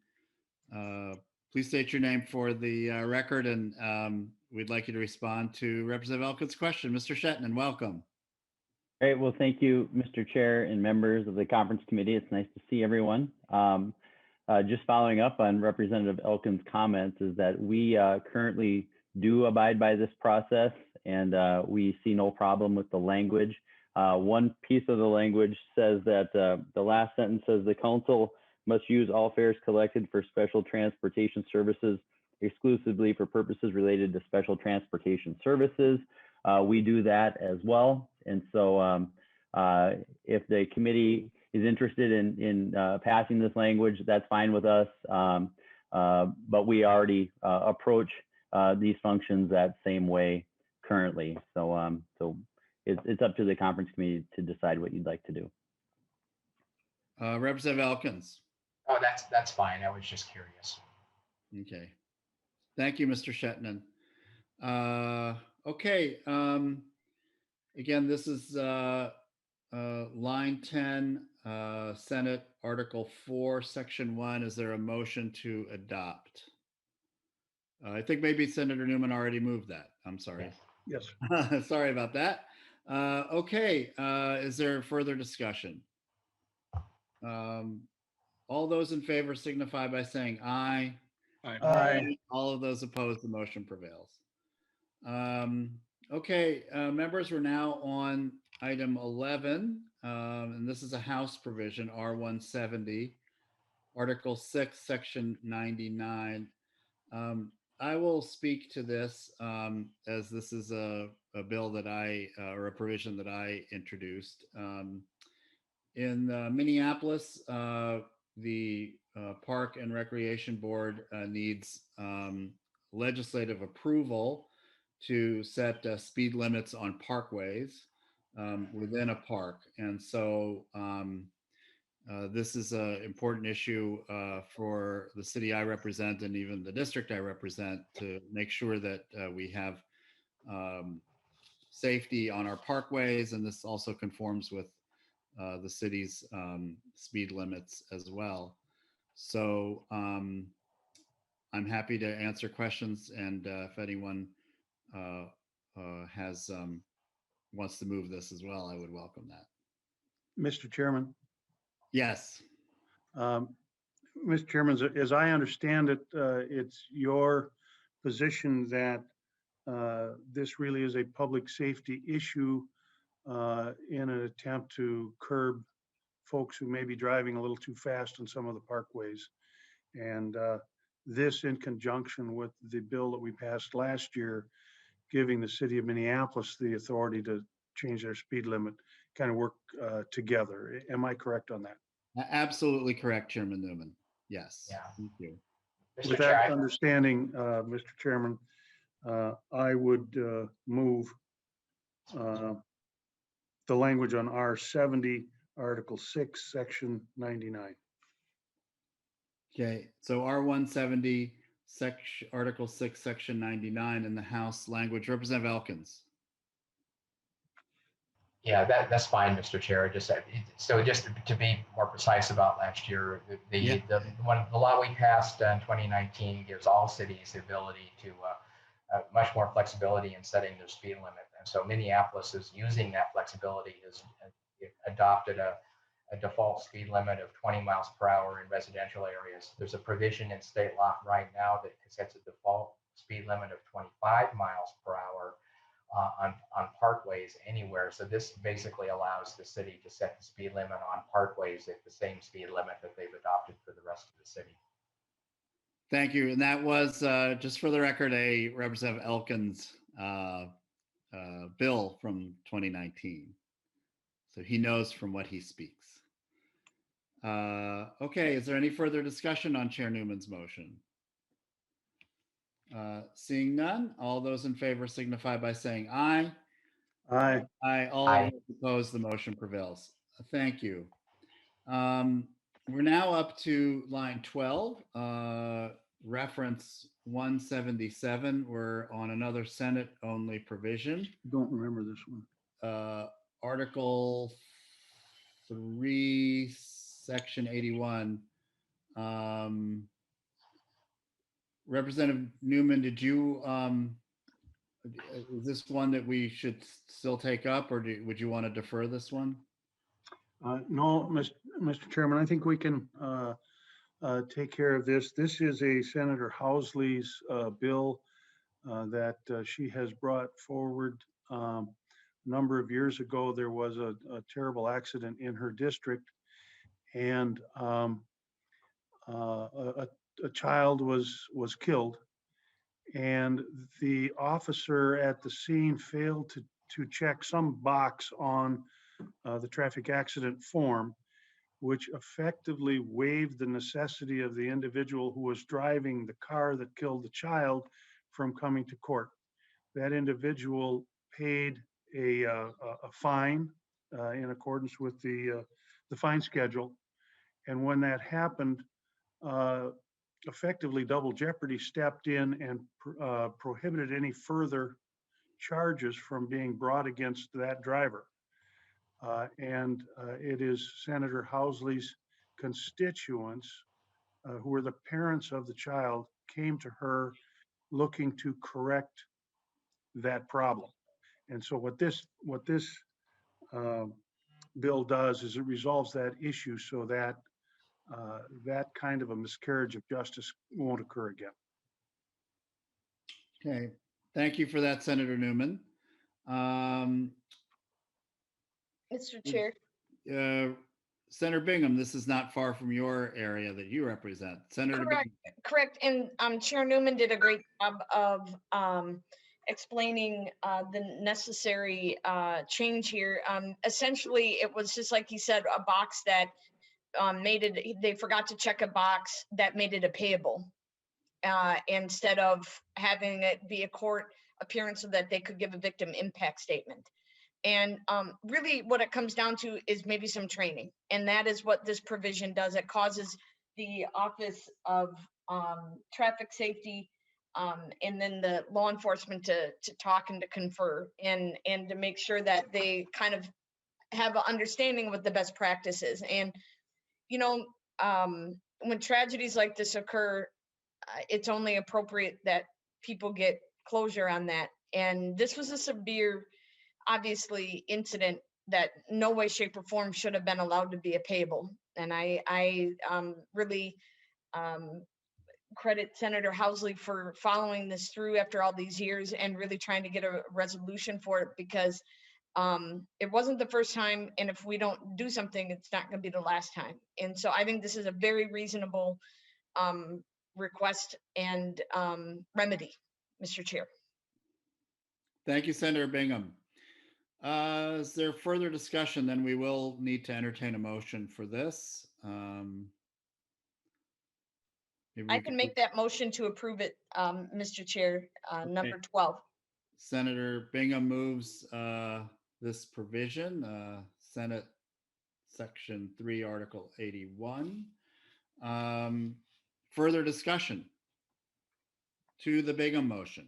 please state your name for the record, and we'd like you to respond to Representative Elkins' question. Mr. Shetman, welcome. Great. Well, thank you, Mr. Chair and members of the conference committee. It's nice to see everyone. Just following up on Representative Elkins' comments is that we currently do abide by this process, and we see no problem with the language. One piece of the language says that the last sentence says the council must use all fares collected for special transportation services exclusively for purposes related to special transportation services. We do that as well. And so if the committee is interested in passing this language, that's fine with us. But we already approach these functions that same way currently. So it's up to the conference committee to decide what you'd like to do. Representative Elkins. Oh, that's fine. I was just curious. Okay. Thank you, Mr. Shetman. Okay. Again, this is line 10, Senate Article 4, Section 1. Is there a motion to adopt? I think maybe Senator Newman already moved that. I'm sorry. Yes. Sorry about that. Okay. Is there further discussion? All those in favor signify by saying aye. Aye. All of those opposed, the motion prevails. Okay, members, we're now on item 11, and this is a House provision, R170, Article 6, Section 99. I will speak to this as this is a bill that or a provision that I introduced. In Minneapolis, the Park and Recreation Board needs legislative approval to set speed limits on parkways. within a park. And so this is an important issue for the city I represent and even the district I represent to make sure that we have safety on our parkways. And this also conforms with the city's speed limits as well. So I'm happy to answer questions, and if anyone wants to move this as well, I would welcome that. Mr. Chairman. Yes. Mr. Chairman, as I understand it, it's your position that this really is a public safety issue in an attempt to curb folks who may be driving a little too fast on some of the parkways. And this in conjunction with the bill that we passed last year, giving the city of Minneapolis the authority to change their speed limit, kind of work together. Am I correct on that? Absolutely correct, Chairman Newman. Yes. Yeah. Thank you. With that understanding, Mr. Chairman, I would move the language on R70, Article 6, Section 99. Okay, so R170, Article 6, Section 99 in the House language. Representative Elkins. Yeah, that's fine, Mr. Chair. Just to be more precise about last year, the law we passed in 2019 gives all cities the ability to much more flexibility in setting their speed limit, and so Minneapolis is using that flexibility. Has adopted a default speed limit of 20 miles per hour in residential areas. There's a provision in state law right now that sets a default speed limit of 25 miles per hour on parkways anywhere. So this basically allows the city to set the speed limit on parkways at the same speed limit that they've adopted for the rest of the city. Thank you. And that was, just for the record, a Representative Elkins bill from 2019. So he knows from what he speaks. Okay, is there any further discussion on Chair Newman's motion? Seeing none, all those in favor signify by saying aye. Aye. Aye. All Aye. opposed, the motion prevails. Thank you. We're now up to line 12, reference 177. We're on another Senate only provision. Don't remember this one. Article 3, Section 81. Representative Newman, did you, is this one that we should still take up, or would you want to defer this one? No, Mr. Chairman, I think we can take care of this. This is a Senator Housley's bill that she has brought forward. A number of years ago, there was a terrible accident in her district, and a child was killed, and the officer at the scene failed to check some box on the traffic accident form, which effectively waived the necessity of the individual who was driving the car that killed the child from coming to court. That individual paid a fine in accordance with the fine schedule, and when that happened, effectively double jeopardy stepped in and prohibited any further charges from being brought against that driver. And it is Senator Housley's constituents who were the parents of the child came to her looking to correct that problem. And so what this bill does is it resolves that issue so that that kind of a miscarriage of justice won't occur again. Okay, thank you for that, Senator Newman. Mr. Chair. Senator Bingham, this is not far from your area that you represent. Senator Correct, Bingham. correct. And Chair Newman did a great job of explaining the necessary change here. Essentially, it was just like he said, a box that made it, they forgot to check a box that made it a payable instead of having it be a court appearance so that they could give a victim impact statement. And really what it comes down to is maybe some training. And that is what this provision does. It causes the Office of Traffic Safety and then the law enforcement to talk and to confer and to make sure that they kind of have an understanding of what the best practice is. And, you know, when tragedies like this occur, it's only appropriate that people get closure on that. And this was a severe, obviously, incident that no way, shape, or form should have been allowed to be a payable. And I really credit Senator Housley for following this through after all these years and really trying to get a resolution for it, because it wasn't the first time, and if we don't do something, it's not going to be the last time. And so I think this is a very reasonable request and remedy, Mr. Chair. Thank you, Senator Bingham. Is there further discussion? Then we will need to entertain a motion for this. I can make that motion to approve it, Mr. Chair, number 12. Senator Bingham moves this provision, Senate Section 3, Article 81. Further discussion to the Bingham motion?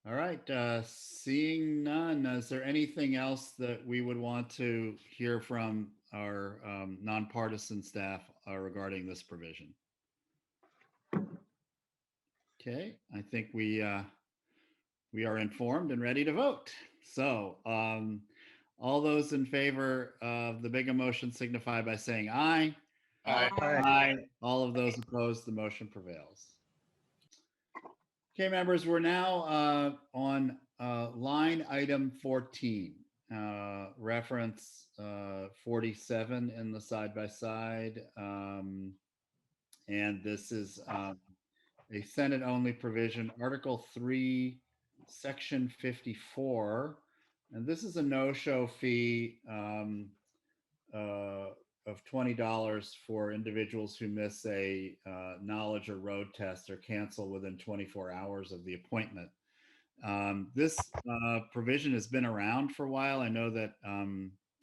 All right, seeing none, is there anything else that we would want to hear from our nonpartisan staff regarding this provision? Okay, I think we are informed and ready to vote. So all those in favor of the Bingham motion signify by saying aye. Aye. Aye. All of those opposed, the motion prevails. Okay, members, we're now on line item 14, reference 47 in the side-by-side. And this is a Senate-only provision, Article 3, Section 54. And this is a no-show fee of $20 for individuals who miss a knowledge or road test or cancel within 24 hours of the appointment. This provision has been around for a while. I know that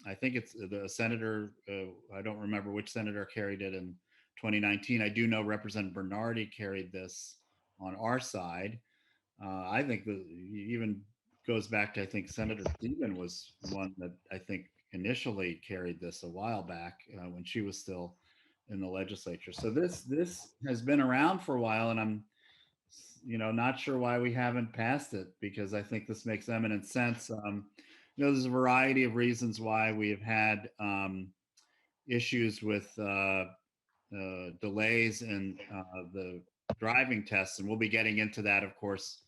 I think it's the senator, I don't remember which senator carried it in 2019. I do know Representative Bernardi carried this on our side. I think that even goes back to, I think Senator Stephen was one that I think initially carried this a while back when she was still in the legislature. So this has been around for a while, and I'm not sure why we haven't passed it, because I think this makes eminent sense. There's a variety of reasons why we have had issues with delays in the driving tests, and we'll be getting into that, of course,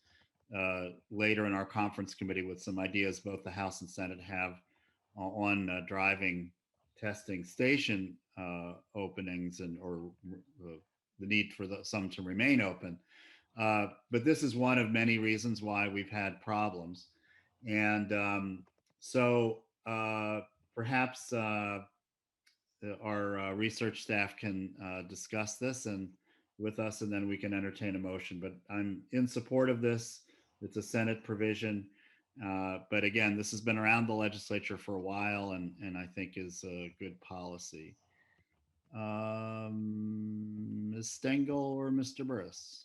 later in our conference committee with some ideas both the House and Senate have on driving testing station openings or the need for some to remain open. But this is one of many reasons why we've had problems. And so perhaps our research staff can discuss this and with us, and then we can entertain a motion. But I'm in support of this. It's a Senate provision. But again, this has been around the legislature for a while, and I think is a good policy. Ms. Stengel or Mr. Burris?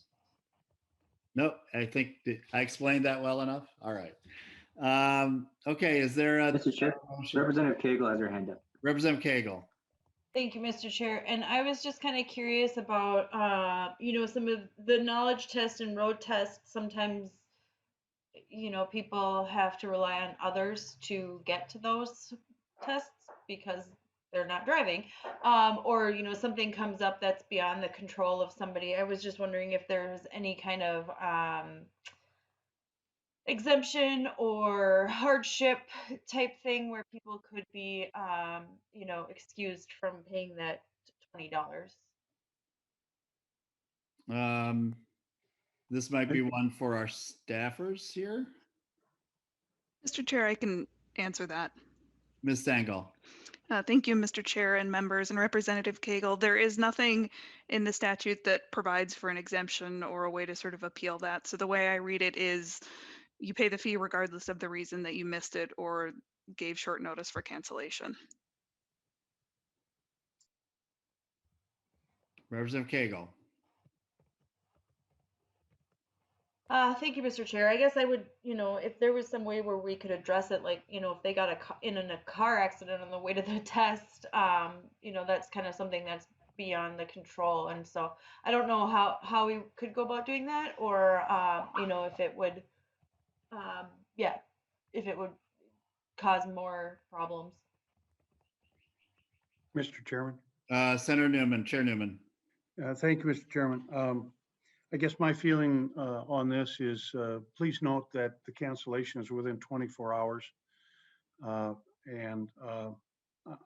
Nope, I think I explained that well enough. All right. Okay, is there a Mr. Chair, Representative Cagle has her hand up. Representative Cagle? Thank you, Mr. Chair. And I was just kind of curious about, some of the knowledge test and road tests. Sometimes, people have to rely on others to get to those tests because they're not driving, or something comes up that's beyond the control of somebody. I was just wondering if there's any kind of exemption or hardship type thing where people could be, excused from paying that $20. This might be one for our staffers here. Mr. Chair, I can answer that. Ms. Stengel. Thank you, Mr. Chair and members and Representative Cagle. There is nothing in the statute that provides for an exemption or a way to sort of appeal that. So the way I read it is, you pay the fee regardless of the reason that you missed it or gave short notice for cancellation. Representative Cagle. Thank you, Mr. Chair. I guess I would, if there was some way where we could address it, like, if they got in a car accident on the way to the test, that's kind of something that's beyond the control. And so I don't know how we could go about doing that, or, if it would, if it would cause more problems. Mr. Chairman. Senator Newman, Chair Newman. Thank you, Mr. Chairman. I guess my feeling on this is, please note that the cancellation is within 24 hours. And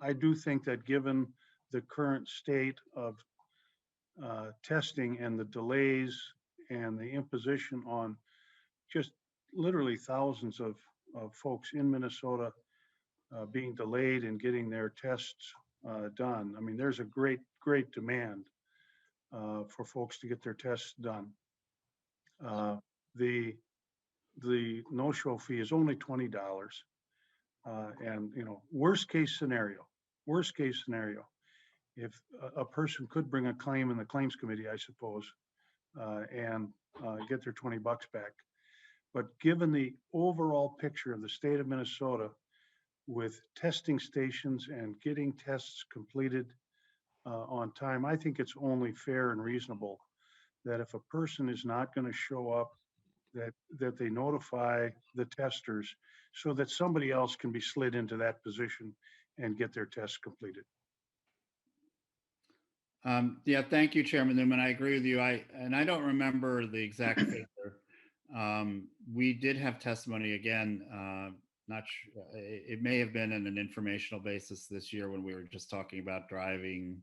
I do think that given the current state of testing and the delays and the imposition on just literally thousands of folks in Minnesota being delayed in getting their tests done. I mean, there's a great demand for folks to get their tests done. The no-show fee is only $20. And, worst case scenario, if a person could bring a claim in the claims committee, I suppose, and get their $20 back. But given the overall picture of the state of Minnesota with testing stations and getting tests completed on time, I think it's only fair and reasonable that if a person is not going to show up, that they notify the testers so that somebody else can be slid into that position and get their tests completed. Yeah, thank you, Chairman Newman. I agree with you. I don't remember the exact figure. We did have testimony again. Not sure, it may have been on an informational basis this year when we were just talking about driving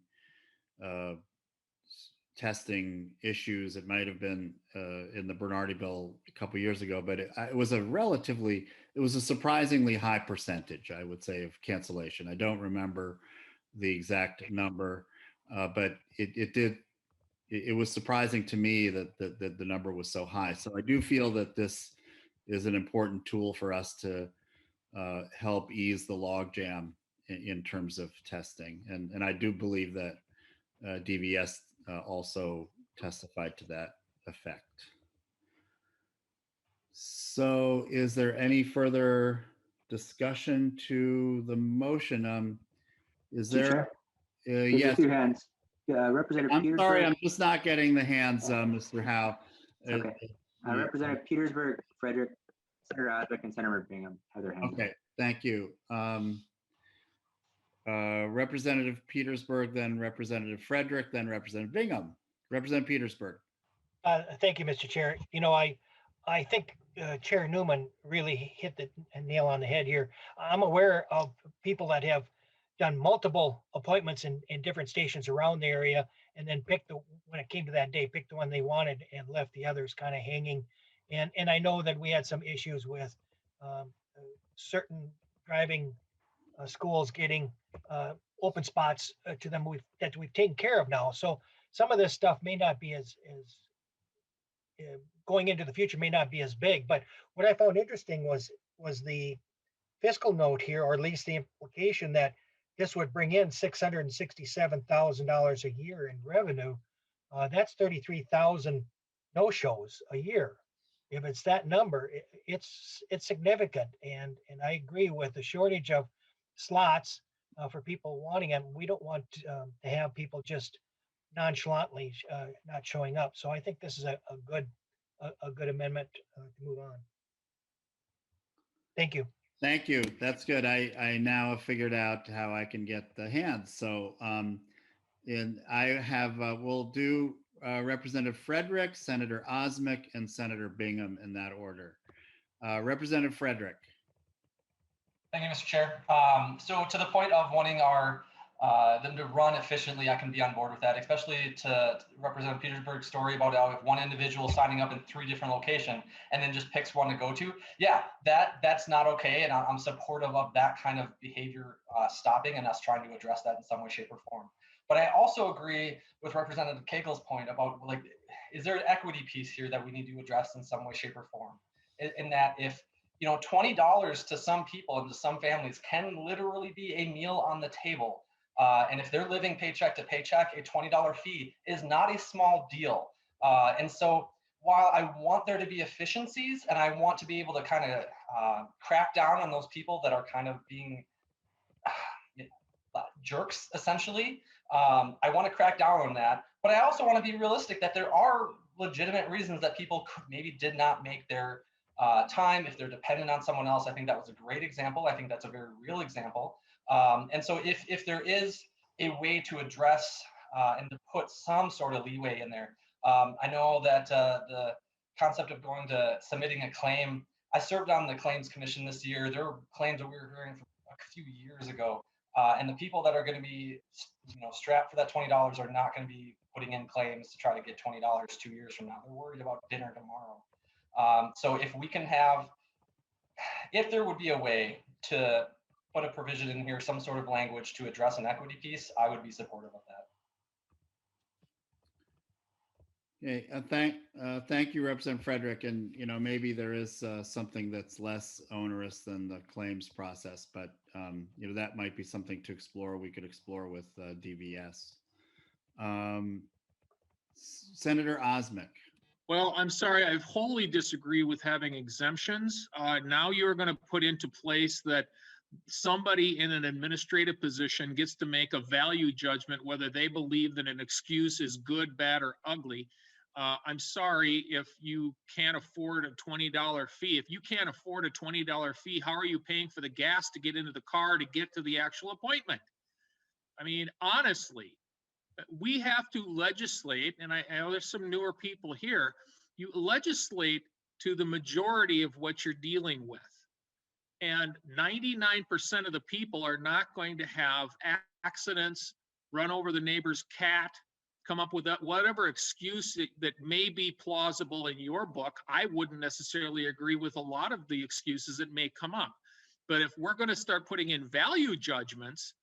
testing issues. It might have been in the Bernardi bill a couple years ago, but it was a surprisingly high percentage, I would say, of cancellation. I don't remember the exact number, but it was surprising to me that the number was so high. So I do feel that this is an important tool for us to help ease the logjam in terms of testing. And I do believe that DVS also testified to that effect. So is there any further discussion to the motion? Is there? Yes. Two hands. Representative I'm Petersburg. sorry, I'm just not getting the hands, Mr. Howe. Okay. Representative Petersburg, Frederick, Senator Osbeck, and Senator Bingham have their hands. Okay, thank you. Representative Petersburg, then Representative Frederick, then Representative Bingham. Representative Petersburg. Thank you, Mr. Chair. I think Chair Newman really hit the nail on the head here. I'm aware of people that have done multiple appointments in different stations around the area, and then when it came to that day, picked the one they wanted and left the others kind of hanging. And I know that we had some issues with certain driving schools getting open spots to them that we've taken care of now. So some of this stuff may not be as going into the future may not be as big. But what I found interesting was the fiscal note here, or at least the implication that this would bring in $667,000 a year in revenue. That's 33,000 no-shows a year. If it's that number, it's significant. And I agree with the shortage of slots for people wanting them. We don't want to have people just nonchalantly not showing up. So I think this is a good amendment to move on. Thank you. Thank you. That's good. I now have figured out how I can get the hands. So and I have we'll do Representative Frederick, Senator Osmick, and Senator Bingham in that order. Representative Frederick. Thank you, Mr. Chair. So to the point of wanting them to run efficiently, I can be on board with that, especially to Representative Petersburg's story about how if one individual signing up in 3 different locations and then just picks one to go to. Yeah, that's not okay. And I'm supportive of that kind of behavior stopping and us trying to address that in some way, shape, or form. But I also agree with Representative Cagle's point about, like, is there an equity piece here that we need to address in some way, shape, or form? in that if, you know, $20 to some people and to some families can literally be a meal on the table. And if they're living paycheck to paycheck, a $20 fee is not a small deal. And so while I want there to be efficiencies and I want to be able to kind of crack down on those people that are kind of being jerks, essentially, I want to crack down on that. But I also want to be realistic that there are legitimate reasons that people maybe did not make their time if they're dependent on someone else. I think that was a great example. I think that's a very real example. And so if there is a way to address and to put some sort of leeway in there, I know that the concept of going to submitting a claim, I served on the claims commission this year. There were claims that we were hearing from a few years ago. And the people that are going to be, you know, strapped for that $20 are not going to be putting in claims to try to get $20 2 years from now. They're worried about dinner tomorrow. So if we can have, if there would be a way to put a provision in here, some sort of language to address an equity piece, I would be supportive of that. Okay, thank you, Representative Frederick. And, you know, maybe there is something that's less onerous than the claims process, but, you know, that might be something to explore. We could explore with DVS. Senator Osmic. Well, I'm sorry, I wholly disagree with having exemptions. Now you're going to put into place that somebody in an administrative position gets to make a value judgment whether they believe that an excuse is good, bad, or ugly. I'm sorry if you can't afford a $20 fee. If you can't afford a $20 fee, how are you paying for the gas to get into the car to get to the actual appointment? I mean, honestly, we have to legislate, and I know there's some newer people here, you legislate to the majority of what you're dealing with. And 99% of the people are not going to have accidents, run over the neighbor's cat, come up with whatever excuse that may be plausible in your book. I wouldn't necessarily agree with a lot of the excuses that may come up. But if we're going to start putting in value judgments,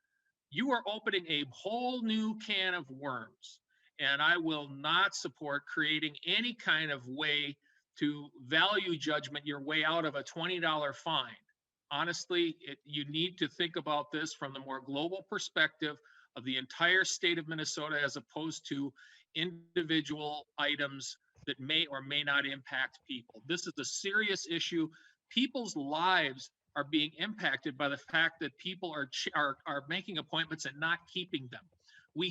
you are opening a whole new can of worms. And I will not support creating any kind of way to value judgment your way out of a $20 fine. Honestly, you need to think about this from the more global perspective of the entire state of Minnesota as opposed to individual items that may or may not impact people. This is a serious issue. People's lives are being impacted by the fact that people are making appointments and not keeping them. We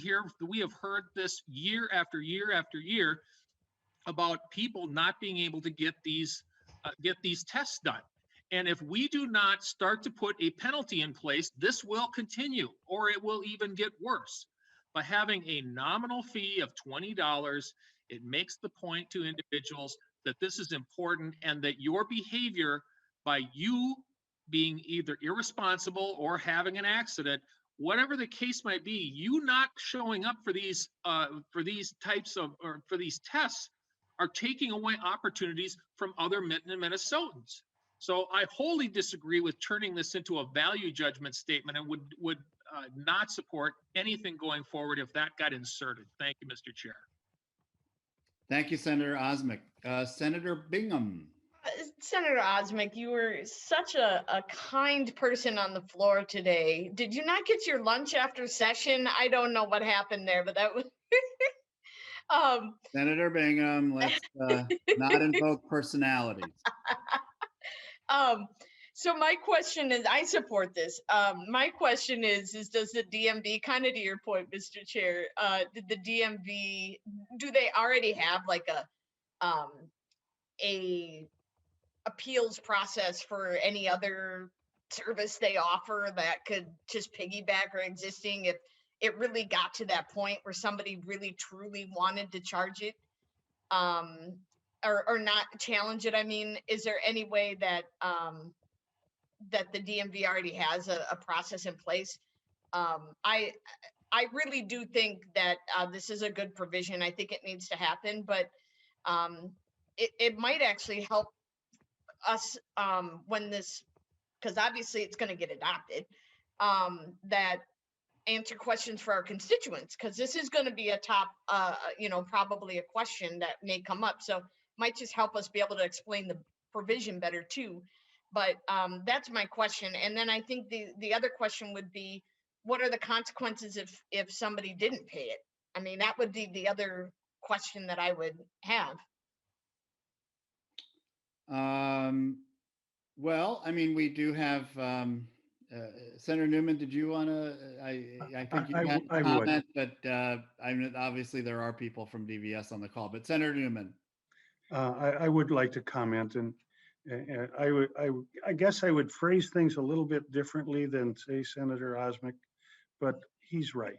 have heard this year after year after year about people not being able to get these tests done. And if we do not start to put a penalty in place, this will continue, or it will even get worse. By having a nominal fee of $20, it makes the point to individuals that this is important and that your behavior, by you being either irresponsible or having an accident, whatever the case might be, you not showing up for these tests are taking away opportunities from other Minnesotans. So I wholly disagree with turning this into a value judgment statement and would not support anything going forward if that got inserted. Thank you, Mr. Chair. Thank you, Senator Osmic. Senator Bingham. Senator Osmic, you were such a kind person on the floor today. Did you not get your lunch after session? I don't know what happened there, but that was Senator Bingham, let's not invoke personalities. So my question is, I support this. My question is does the DMV, kind of to your point, Mr. Chair, did the DMV, do they already have like a appeals process for any other service they offer that could just piggyback or existing if it really got to that point where somebody really truly wanted to charge it? Or not challenge it. I mean, is there any way that that the DMV already has a process in place? I really do think that this is a good provision. I think it needs to happen, but it might actually help us when this, because obviously it's going to get adopted, that answer questions for our constituents, because this is going to be a top, probably a question that may come up. So might just help us be able to explain provision better too. But that's my question. And then I think the other question would be, what are the consequences if somebody didn't pay it? I mean, that would be the other question that I would have. Well, I mean, we do have, Senator Newman, did you want to, I think you had a comment, but I mean, obviously there are people from DVS on the call, but Senator Newman. I would like to comment, and I guess I would phrase things a little bit differently than, say, Senator Osmic, but he's right.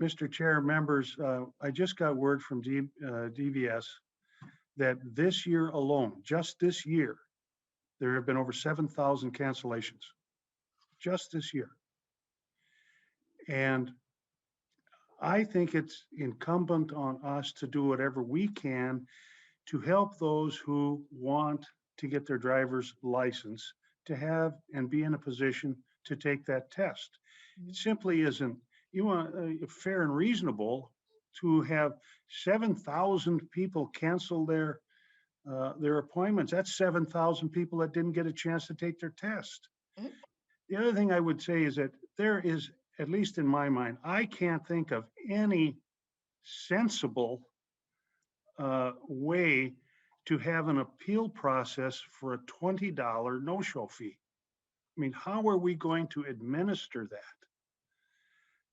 Mr. Chair, members, I just got word from DVS that this year alone, just this year, there have been over 7,000 cancellations, just this year. And I think it's incumbent on us to do whatever we can to help those who want to get their driver's license to have and be in a position to take that test. It simply isn't, fair and reasonable to have 7,000 people cancel their appointments. That's 7,000 people that didn't get a chance to take their test. Mm-hmm. The other thing I would say is that there is, at least in my mind, I can't think of any sensible way to have an appeal process for a $20 no-show fee. I mean, how are we going to administer that?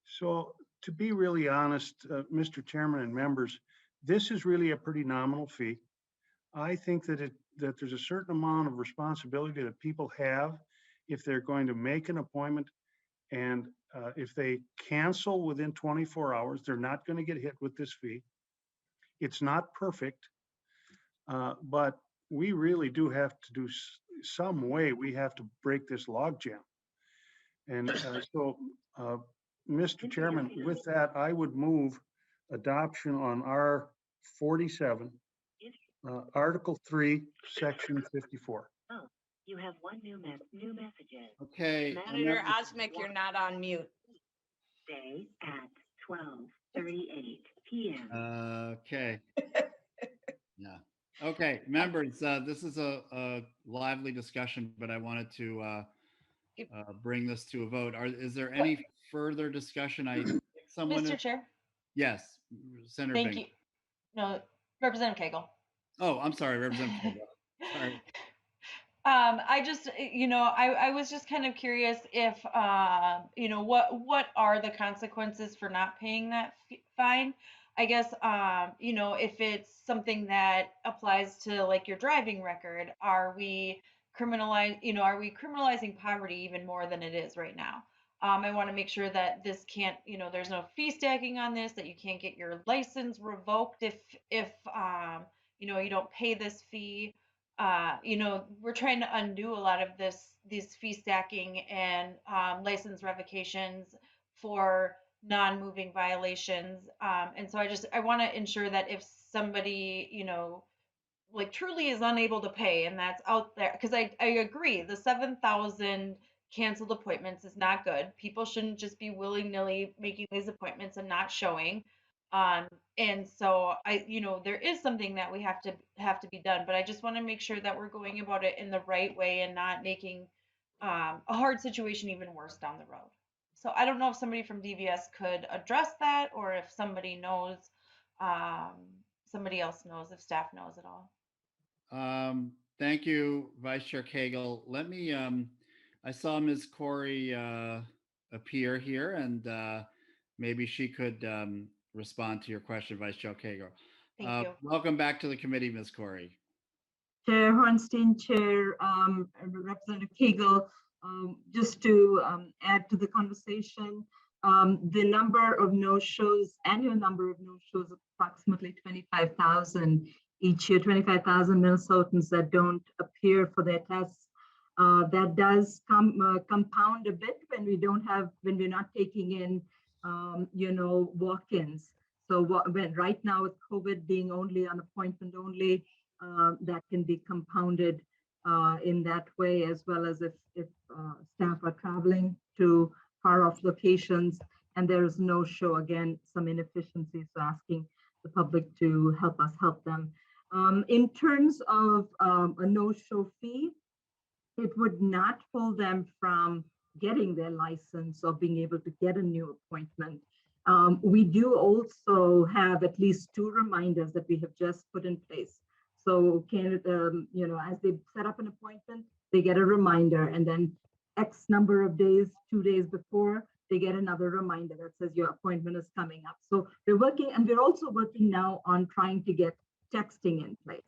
So to be really honest, Mr. Chairman and members, this is really a pretty nominal fee. I think that that there's a certain amount of responsibility that people have if they're going to make an appointment, and if they cancel within 24 hours, they're not going to get hit with this fee. It's not perfect, but we really do have to do some way. We have to break this logjam. And so, Mr. Chairman, with that, I would move adoption on R47, Article 3, Section 54. Oh, you have one new messages. Okay. Senator Osmic, you're not on mute. Stay at 12:38 p.m. Okay. Yeah. Okay, members, this is a lively discussion, but I wanted to bring this to a vote. Is there any further discussion? Mr. Chair. Yes, Senator Thank Bingham. you. No, Representative Cagle. Oh, I'm sorry, Representative Cagle. Sorry. I just, I was just kind of curious if, what are the consequences for not paying that fine? I guess, if it's something that applies to like your driving record, are we criminalizing poverty even more than it is right now? I want to make sure that this can't, there's no fee stacking on this, that you can't get your license revoked if you don't pay this fee. We're trying to undo a lot of these fee stacking and license revocations for non-moving violations. And so I want to ensure that if somebody, truly is unable to pay and that's out there, because I agree, the 7,000 canceled appointments is not good. People shouldn't just be willy-nilly making these appointments and not showing. And so there is something that we have to be done, but I just want to make sure that we're going about it in the right way and not making a hard situation even worse down the road. So I don't know if somebody from DVS could address that, or if somebody knows, somebody else knows, if staff knows at all. Thank you, Vice Chair Cagle. Let me, I saw Ms. Corey appear here, and maybe she could respond to your question, Vice Chair Cagle. Thank you. Welcome back to the committee, Ms. Corey. Chair Hornstein, Chair Representative Cagle, just to add to the conversation, the number of no-shows, annual number of no-shows, approximately 25,000 each year, 25,000 Minnesotans that don't appear for their tests. That does compound a bit when we're not taking in, walk-ins. So when right now with COVID being only on appointment only, that can be compounded in that way, as well as if staff are traveling to far off locations and there is no show, again, some inefficiencies, so asking the public to help us help them. In terms of a no-show fee, it would not hold them from getting their license or being able to get a new appointment. We do also have at least 2 reminders that we have just put in place. So as they set up an appointment, they get a reminder, and then X number of days, 2 days before, they get another reminder that says your appointment is coming up. So we're working, and we're also working now on trying to get texting in place.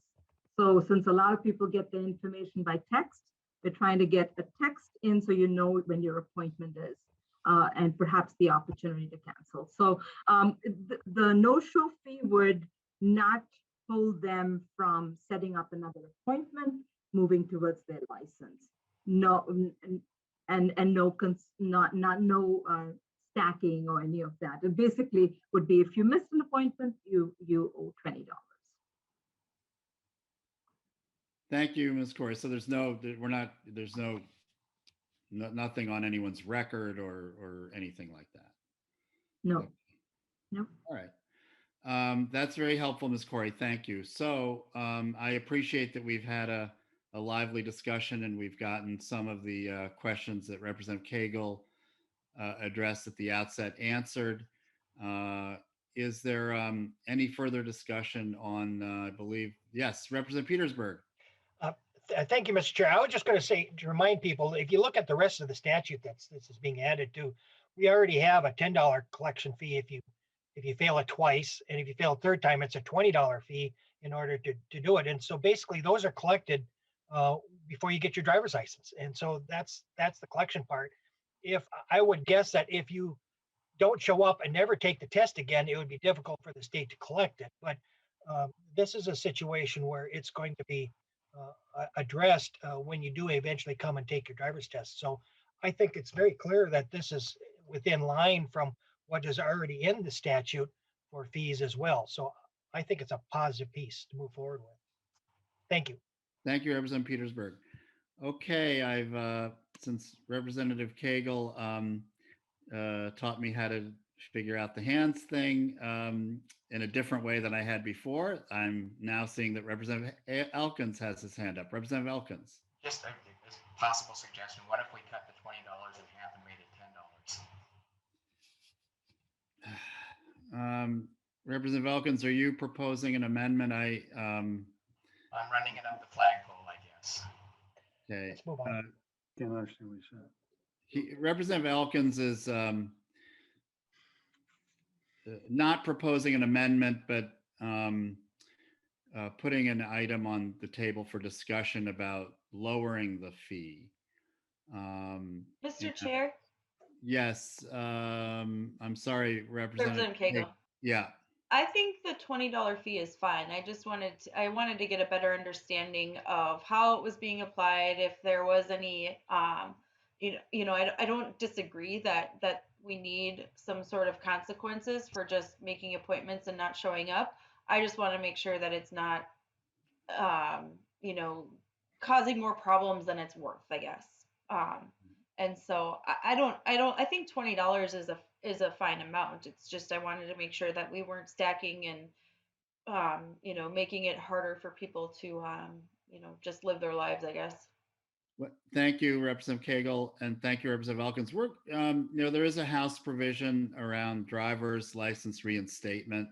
So since a lot of people get the information by text, we're trying to get a text in so you know when your appointment is, and perhaps the opportunity to cancel. So the no-show fee would not hold them from setting up another appointment, moving towards their license. No, and no stacking or any of that. It basically would be if you missed an appointment, you owe $20. Thank you, Ms. Corey. So there's nothing on anyone's record or anything like that. No, no. All right. That's very helpful, Ms. Corey. Thank you. So I appreciate that we've had a lively discussion and we've gotten some of the questions that Representative Cagle addressed at the outset answered. Is there any further discussion on, I believe, yes, Representative Petersburg. Thank you, Mr. Chair. I was just going to say, to remind people, if you look at the rest of the statute this is being added to, we already have a $10 collection fee if you fail it twice, and if you fail a third time, it's a $20 fee in order to do it. And so basically, those are collected before you get your driver's license, and so that's the collection part. If I would guess that if you don't show up and never take the test again, it would be difficult for the state to collect it. But this is a situation where it's going to be addressed when you do eventually come and take your driver's test. So I think it's very clear that this is within line from what is already in the statute for fees as well. So I think it's a positive piece to move forward with. Thank you. Thank you, Representative Petersburg. Okay, I've since Representative Cagle taught me how to figure out the hands thing in a different way than I had before, I'm now seeing that Representative Elkins has his hand up. Representative Elkins. Just a possible suggestion. What if we cut the $20 in half and made it $10? Representative Elkins, are you proposing an amendment? I'm running it up the flagpole, I guess. Okay. Let's move on. Can't understand what you said. Representative Elkins is not proposing an amendment, but putting an item on the table for discussion about lowering the fee. Mr. Chair? Yes. I'm sorry, Representative Cagle. Yeah. I think the $20 fee is fine. I wanted to get a better understanding of how it was being applied, if there was any, I don't disagree that we need some sort of consequences for just making appointments and not showing up. I just want to make sure that it's not, causing more problems than it's worth, I guess. And so I think $20 is a fine amount. It's just, I wanted to make sure that we weren't stacking and, making it harder for people to, just live their lives, I guess. Well, thank you, Representative Cagle, and thank you, Representative Elkins. There is a House provision around driver's license reinstatement,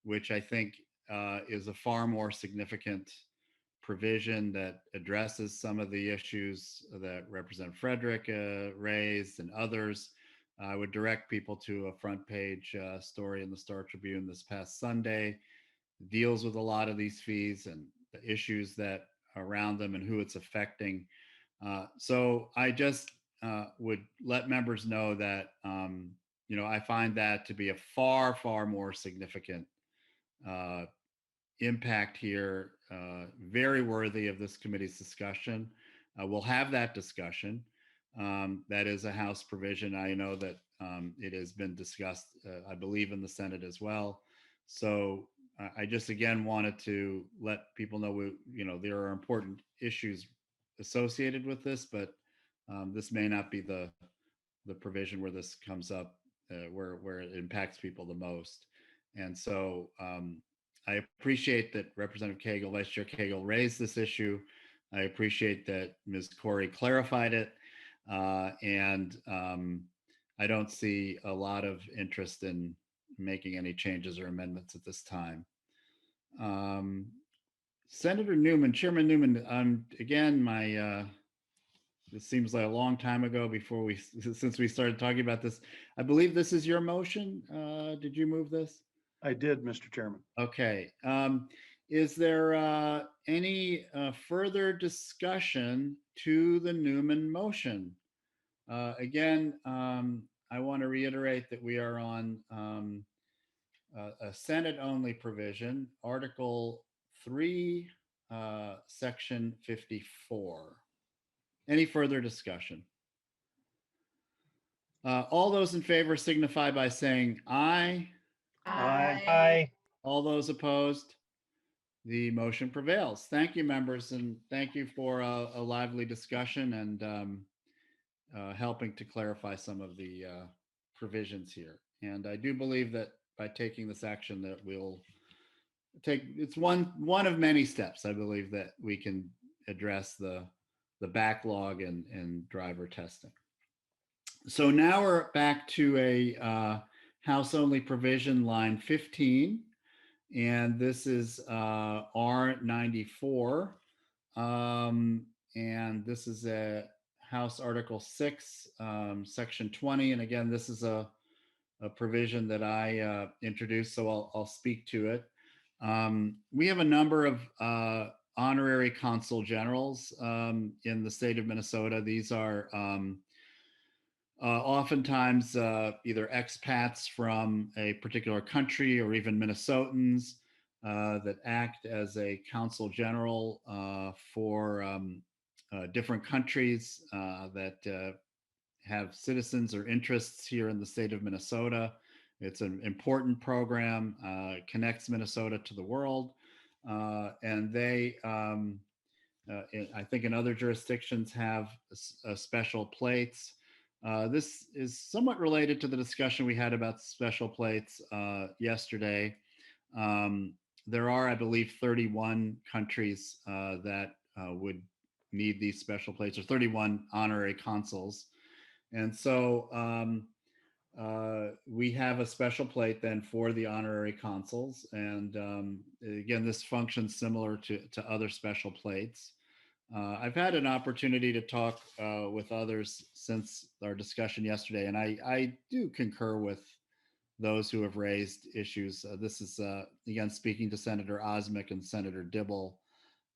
which I think is a far more significant provision that addresses some of the issues that Representative Frederick raised and others. I would direct people to a front page story in the Star Tribune this past Sunday. It deals with a lot of these fees and the issues that around them and who it's affecting. So I just would let members know that, I find that to be a far, far more significant impact here, very worthy of this committee's discussion. We'll have that discussion. That is a House provision. I know that it has been discussed, I believe, in the Senate as well. So I just, again, wanted to let people know, there are important issues associated with this, but this may not be the provision where this comes up, where it impacts people the most. And so I appreciate that Representative Cagle, Vice Chair Cagle raised this issue. I appreciate that Ms. Corey clarified it. And I don't see a lot of interest in making any changes or amendments at this time. Senator Newman, Chairman Newman, again, this seems like a long time ago since we started talking about this. I believe this is your motion. Did you move this? I did, Mr. Chairman. Okay. Is there any further discussion to the Newman motion? Again, I want to reiterate that we are on a Senate-only provision, Article 3, Section 54. Any further discussion? All those in favor signify by saying aye. Aye. All those opposed? The motion prevails. Thank you, members, and thank you for a lively discussion and helping to clarify some of the provisions here. And I do believe that by taking this action that we'll take, it's one of many steps, I believe, that we can address the backlog and driver testing. So now we're back to a House-only provision, line 15. And this is R94. And this is a House Article 6, Section 20. And again, this is a provision that I introduced, so I'll speak to it. We have a number of honorary consul generals in the state of Minnesota. These are oftentimes either expats from a particular country or even Minnesotans that act as a consul general for different countries that have citizens or interests here in the state of Minnesota. It's an important program, connects Minnesota to the world. And they, I think in other jurisdictions, have special plates. This is somewhat related to the discussion we had about special plates yesterday. There are, I believe, 31 countries that would need these special plates, or 31 honorary consuls. And so we have a special plate then for the honorary consuls. And again, this functions similar to other special plates. I've had an opportunity to talk with others since our discussion yesterday, and I do concur with those who have raised issues. This is, again, speaking to Senator Osmick and Senator Dibble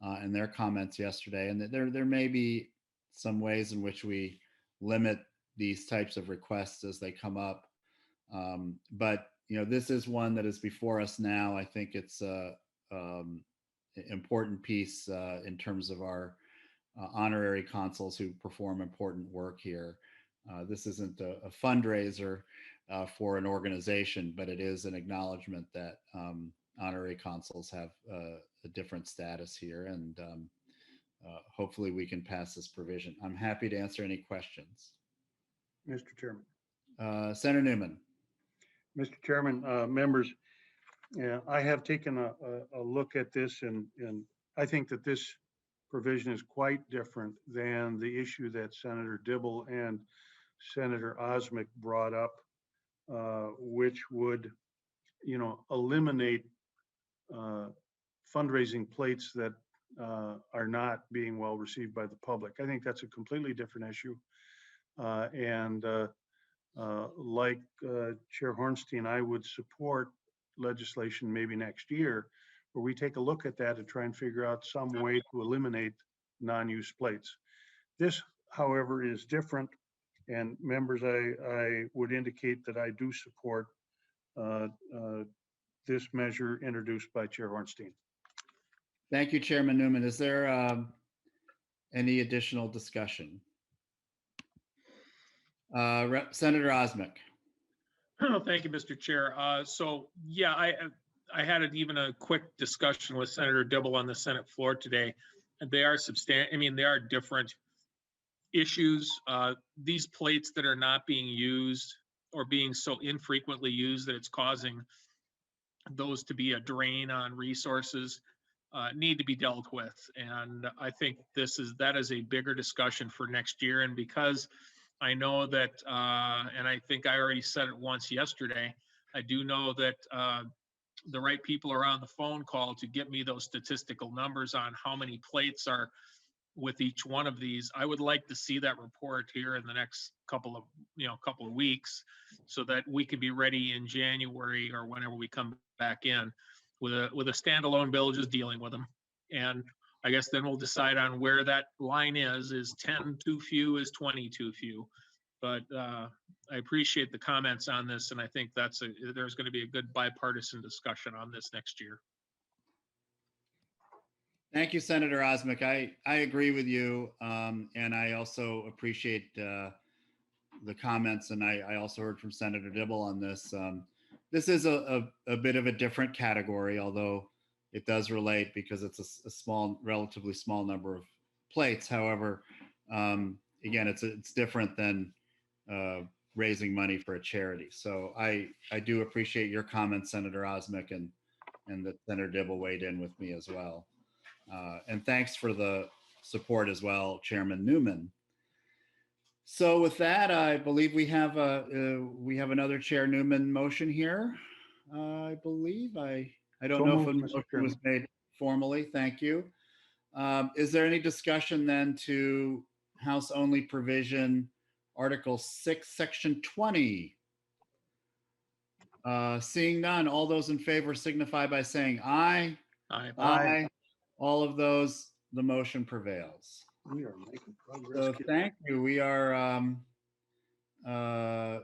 and their comments yesterday, and there may be some ways in which we limit these types of requests as they come up. But, you know, this is one that is before us now. I think it's an important piece in terms of our honorary consuls who perform important work here. This isn't a fundraiser for an organization, but it is an acknowledgement that honorary consuls have a different status here, and hopefully we can pass this provision. I'm happy to answer any questions. Mr. Chairman. Senator Newman. Mr. Chairman, members, yeah, I have taken a look at this, and I think that this provision is quite different than the issue that Senator Dibble and Senator Osmick brought up, which would, you know, eliminate fundraising plates that are not being well received by the public. I think that's a completely different issue. Like Chair Hornstein, I would support legislation maybe next year where we take a look at that and try and figure out some way to eliminate non-use plates. This, however, is different. And members, I would indicate that I do support this measure introduced by Chair Hornstein. Thank you, Chairman Newman. Is there any additional discussion? Senator Osmick. Oh, thank you, Mr. Chair. So yeah, I had even a quick discussion with Senator Dibble on the Senate floor today. And they are they are different issues. These plates that are not being used or being so infrequently used that it's causing those to be a drain on resources need to be dealt with. And I think that is a bigger discussion for next year. And because I know that, and I think I already said it once yesterday, I do know that the right people are on the phone call to get me those statistical numbers on how many plates are with each one of these. I would like to see that report here in the next couple of weeks, so that we can be ready in January or whenever we come back in with a standalone bill just dealing with them. And I guess then we'll decide on where that line is 10 too few, is 20 too few. But I appreciate the comments on this, and I think there's going to be a good bipartisan discussion on this next year. Thank you, Senator Osmic. I agree with you, and I also appreciate the comments, and I also heard from Senator Dibble on this. This is a bit of a different category, although it does relate because it's a relatively small number of plates. However, again, it's different than raising money for a charity. So I do appreciate your comments, Senator Osmic, and that Senator Dibble weighed in with me as well. And thanks for the support as well, Chairman Newman. So with that, I believe we have another Chair Newman motion here. I believe I don't know if a motion was made formally. Thank you. Is there any discussion then to House only provision Article 6, Section 20? Seeing none, all those in favor signify by saying aye. Aye. Aye. All of those, the motion prevails. We are making progress. So thank you. We are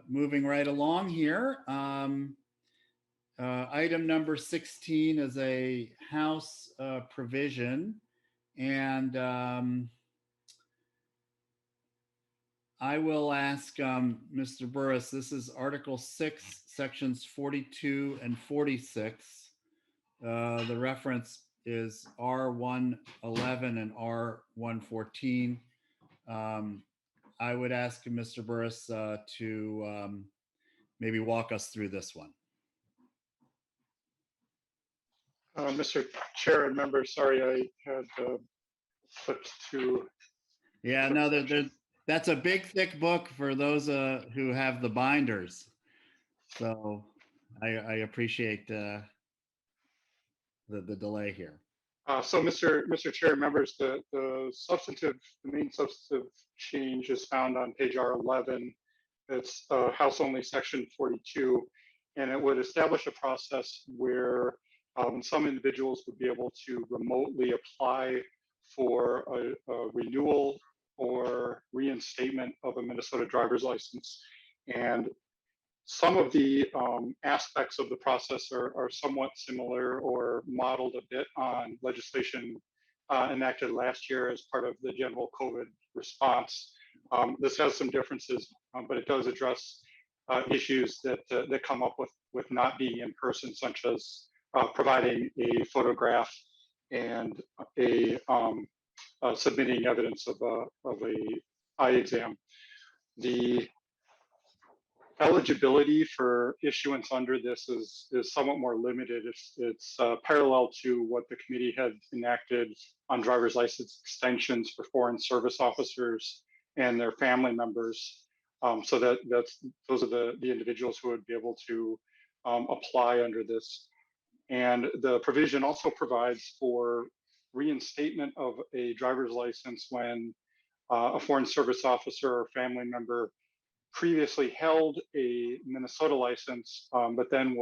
moving right along here. Item number 16 is a House provision, and I will ask Mr. Burris. This is Article 6, Sections 42 and 46. The reference is R111 and R114. I would ask Mr. Burris to maybe walk us through this one. Mr. Chair and members, sorry, I had flipped to. Yeah, no, that's a big, thick book for those who have the binders. So I appreciate the delay here. So Mr. Chair, members, the main substantive change is found on page R11. It's House only Section 42, and it would establish a process where some individuals would be able to remotely apply for a renewal or reinstatement of a Minnesota driver's license. And some of the aspects of the process are somewhat similar or modeled a bit on legislation enacted last year as part of the general COVID response. This has some differences, but it does address issues that come up with not being in person, such as providing a photograph and submitting evidence of a eye exam. The eligibility for issuance under this is somewhat more limited. It's parallel to what the committee had enacted on driver's license extensions for foreign service officers and their family members. So those are the individuals who would be able to apply under this. And the provision also provides for reinstatement of a driver's license when a foreign service officer or family member previously held a Minnesota license, but then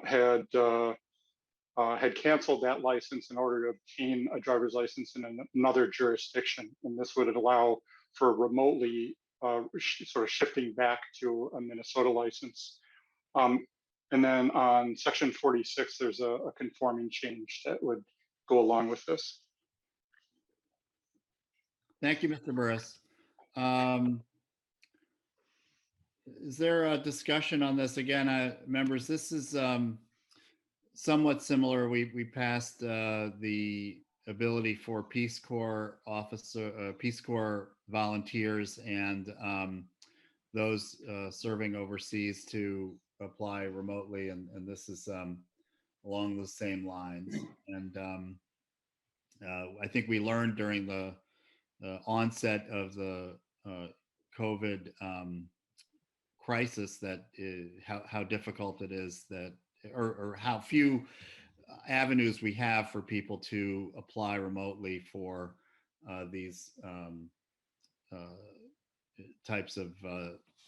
had canceled that license in order to obtain a driver's license in another jurisdiction. And this would allow for remotely sort of shifting back to a Minnesota license. And then on Section 46, there's a conforming change that would go along with this. Thank you, Mr. Burris. Is there a discussion on this? Again, members, this is somewhat similar. We passed the ability for Peace Corps volunteers and those serving overseas to apply remotely, and this is along the same lines. And I think we learned during the onset of the COVID crisis that how difficult it is that, or how few avenues we have for people to apply remotely for these types of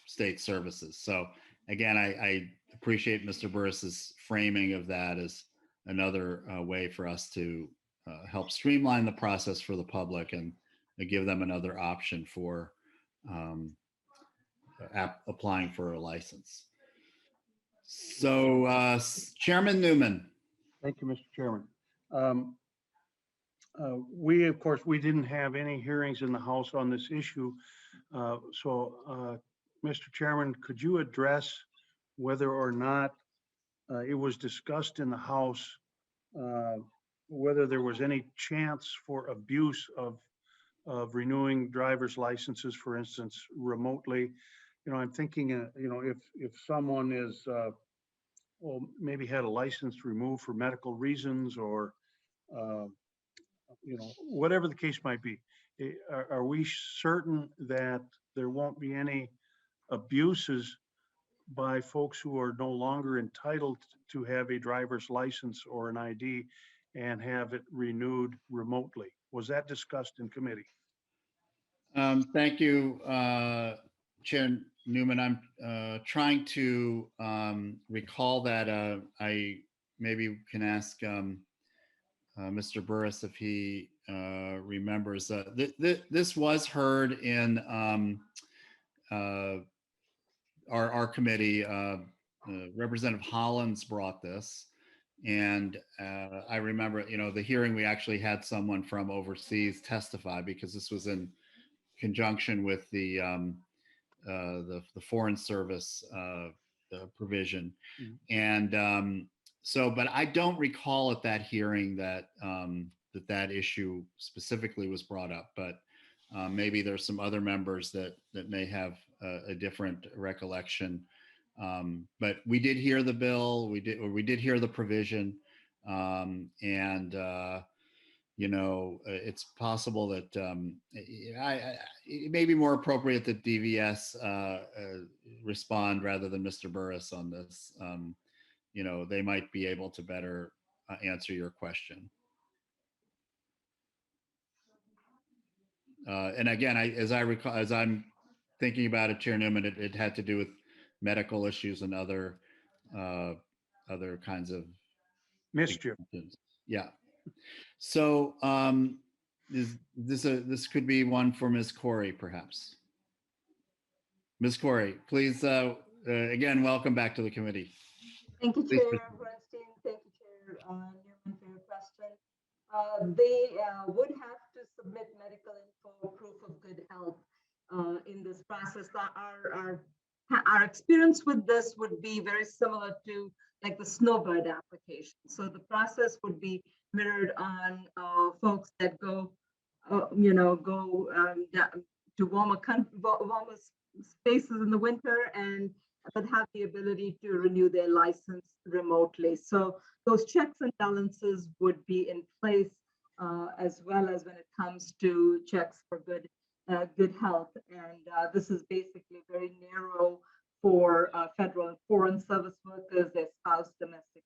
state services. So again, I appreciate Mr. Burris's framing of that as another way for us to help streamline the process for the public and give them another option for applying for a license. So Chairman Newman. Thank you, Mr. Chairman. We, of course, we didn't have any hearings in the House on this issue. Mr. Chairman, could you address whether or not it was discussed in the House, whether there was any chance for abuse of renewing driver's licenses, for instance, remotely? You know, I'm thinking, you know, if someone is, well, maybe had a license removed for medical reasons, or you know, whatever the case might be, are we certain that there won't be any abuses by folks who are no longer entitled to have a driver's license or an ID and have it renewed remotely? Was that discussed in committee? Thank you, Chair Newman. I'm trying to recall that. I maybe can ask Mr. Burris if he remembers. This was heard in our committee. Representative Hollins brought this, and I remember, you know, the hearing, we actually had someone from overseas testify, because this was in conjunction with the Foreign Service provision. And so, but I don't recall at that hearing that that issue specifically was brought up, but maybe there's some other members that may have a different recollection. But we did hear the bill, we did hear the provision, and you know, it's possible that it may be more appropriate that DVS respond rather than Mr. Burris on this. You know, they might be able to better answer your question. And again, as I recall, as I'm thinking about it, Chair Newman, it had to do with medical issues and other kinds of mischief. Yeah. So this could be one for Ms. Corey, perhaps. Ms. Corey, please, again, welcome back to the committee. Thank you, Chair Hornstein. Thank you, Chair Newman, for your question. They would have to submit medical info, proof of good health in this process. Our experience with this would be very similar to like the snowbird application. So the process would be mirrored on folks that go, you know, go to warmer spaces in the winter, and but have the ability to renew their license remotely. So those checks and balances would be in place, as well as when it comes to checks for good health. And this is basically very narrow for federal and foreign service workers, their spouse, domestic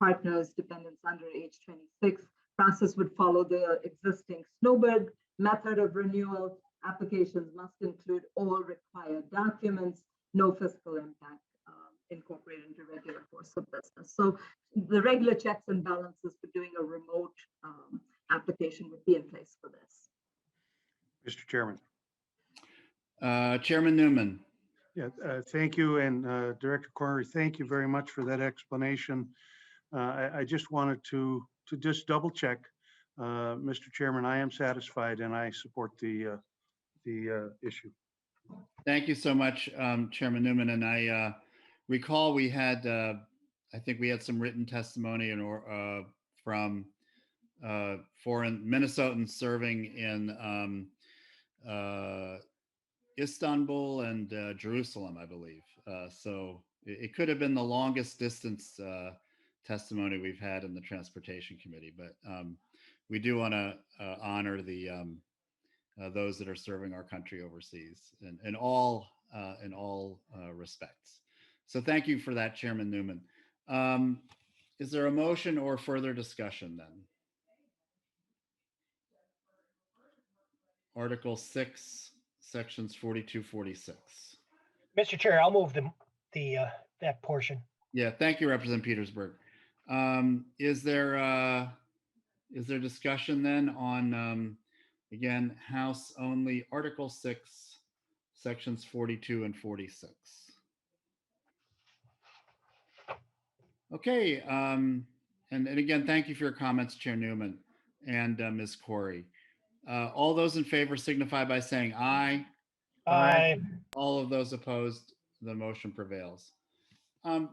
partners, dependents under age 26. Process would follow the existing snowbird method of renewal. Applications must include all required documents, no fiscal impact incorporated into regular course of business. So the regular checks and balances for doing a remote application would be in place for this. Mr. Chairman. Chairman Newman. Yeah, thank you. And Director Corey, thank you very much for that explanation. I just wanted to just double check, Mr. Chairman, I am satisfied and I support the issue. Thank you so much, Chairman Newman. And I recall we had, I think we had some written testimony from foreign Minnesotans serving in Istanbul and Jerusalem, I believe. So it could have been the longest distance testimony we've had in the Transportation Committee, but we do want to honor the those that are serving our country overseas in all respects. So thank you for that, Chairman Newman. Is there a motion or further discussion then? Article 6, sections 42, 46. Mr. Chair, I'll move that portion. Yeah, thank you, Representative Petersburg. Is there discussion then on, again, House only Article 6, sections 42 and 46? Okay, and again, thank you for your comments, Chair Newman and Ms. Corey. All those in favor signify by saying aye. Aye. All of those opposed, the motion prevails.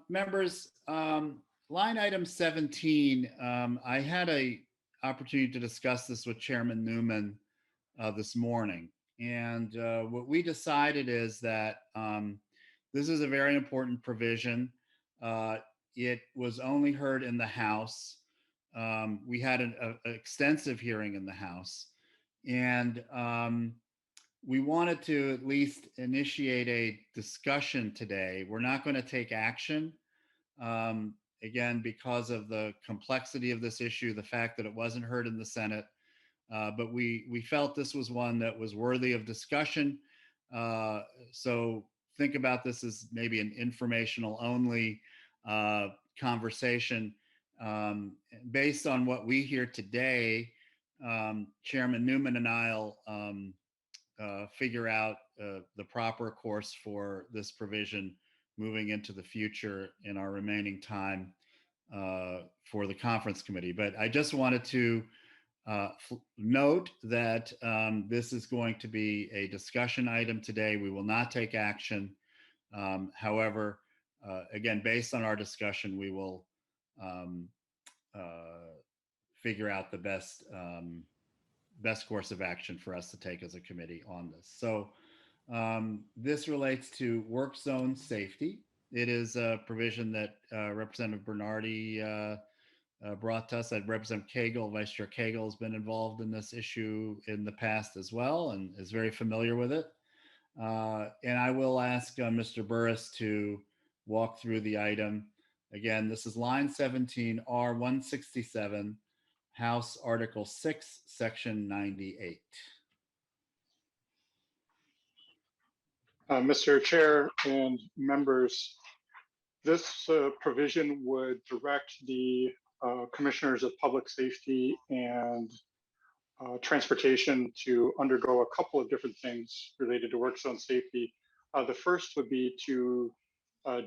Members, line item 17, I had a opportunity to discuss this with Chairman Newman this morning. And what we decided is that this is a very important provision. It was only heard in the House. We had an extensive hearing in the House. And we wanted to at least initiate a discussion today. We're not going to take action. Again, because of the complexity of this issue, the fact that it wasn't heard in the Senate. But we felt this was one that was worthy of discussion. So think about this as maybe an informational only conversation. Based on what we hear today, Chairman Newman and I'll figure out the proper course for this provision moving into the future in our remaining time for the conference committee. But I just wanted to note that this is going to be a discussion item today. We will not take action. However, again, based on our discussion, we will figure out the best course of action for us to take as a committee on this. So this relates to work zone safety. It is a provision that Representative Bernardi brought to us. Representative Cagle, Vice Chair Cagle, has been involved in this issue in the past as well and is very familiar with it. And I will ask Mr. Burris to walk through the item. Again, this is line 17, R167, House Article 6, Section 98. Mr. Chair and members, this provision would direct the commissioners of public safety and transportation to undergo a couple of different things related to work zone safety. The first would be to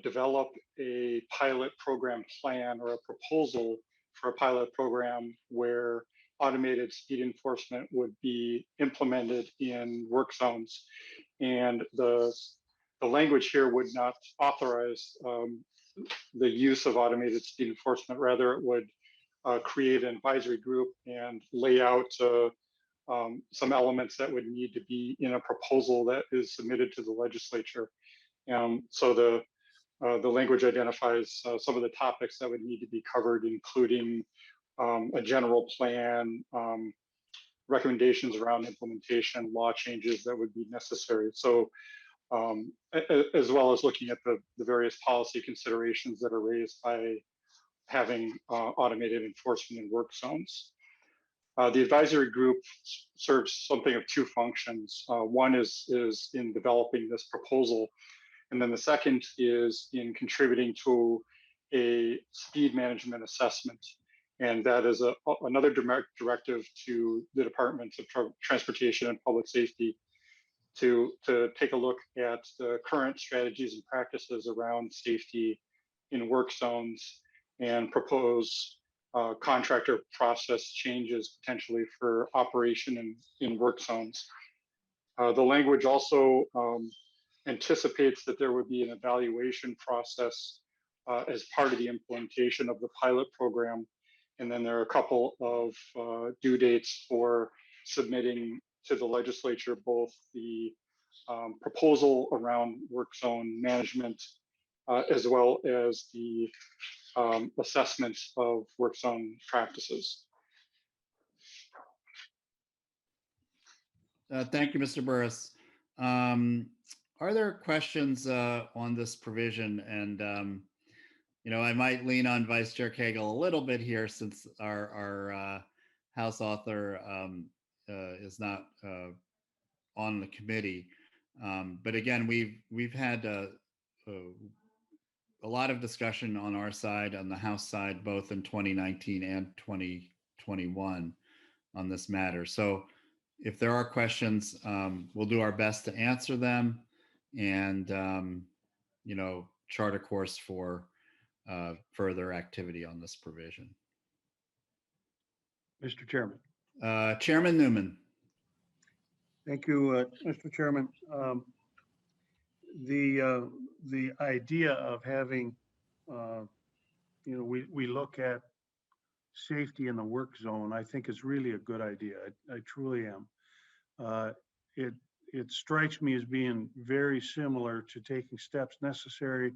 develop a pilot program plan or a proposal for a pilot program where automated speed enforcement would be implemented in work zones. And the language here would not authorize the use of automated speed enforcement. Rather, it would create an advisory group and lay out some elements that would need to be in a proposal that is submitted to the legislature. So the language identifies some of the topics that would need to be covered, including a general plan, recommendations around implementation, law changes that would be necessary. So as well as looking at the various policy considerations that are raised by having automated enforcement in work zones. The advisory group serves something of two functions. One is in developing this proposal, and then the second is in contributing to a speed management assessment. And that is another directive to the Departments of Transportation and Public Safety to take a look at the current strategies and practices around safety in work zones and propose contractor process changes potentially for operation in work zones. The language also anticipates that there would be an evaluation process as part of the implementation of the pilot program. And then there are a couple of due dates for submitting to the legislature both the proposal around work zone management as well as the assessments of work zone practices. Thank you, Mr. Burris. Are there questions on this provision? And I might lean on Vice Chair Cagle a little bit here, since our House author is not on the committee. But again, we've had a lot of discussion on our side, on the House side, both in 2019 and 2021 on this matter. So if there are questions, we'll do our best to answer them and, chart a course for further activity on this provision. Mr. Chairman. Chairman Newman. Thank you, Mr. Chairman. The idea of having, we look at safety in the work zone, I think is really a good idea. I truly am. It strikes me as being very similar to taking steps necessary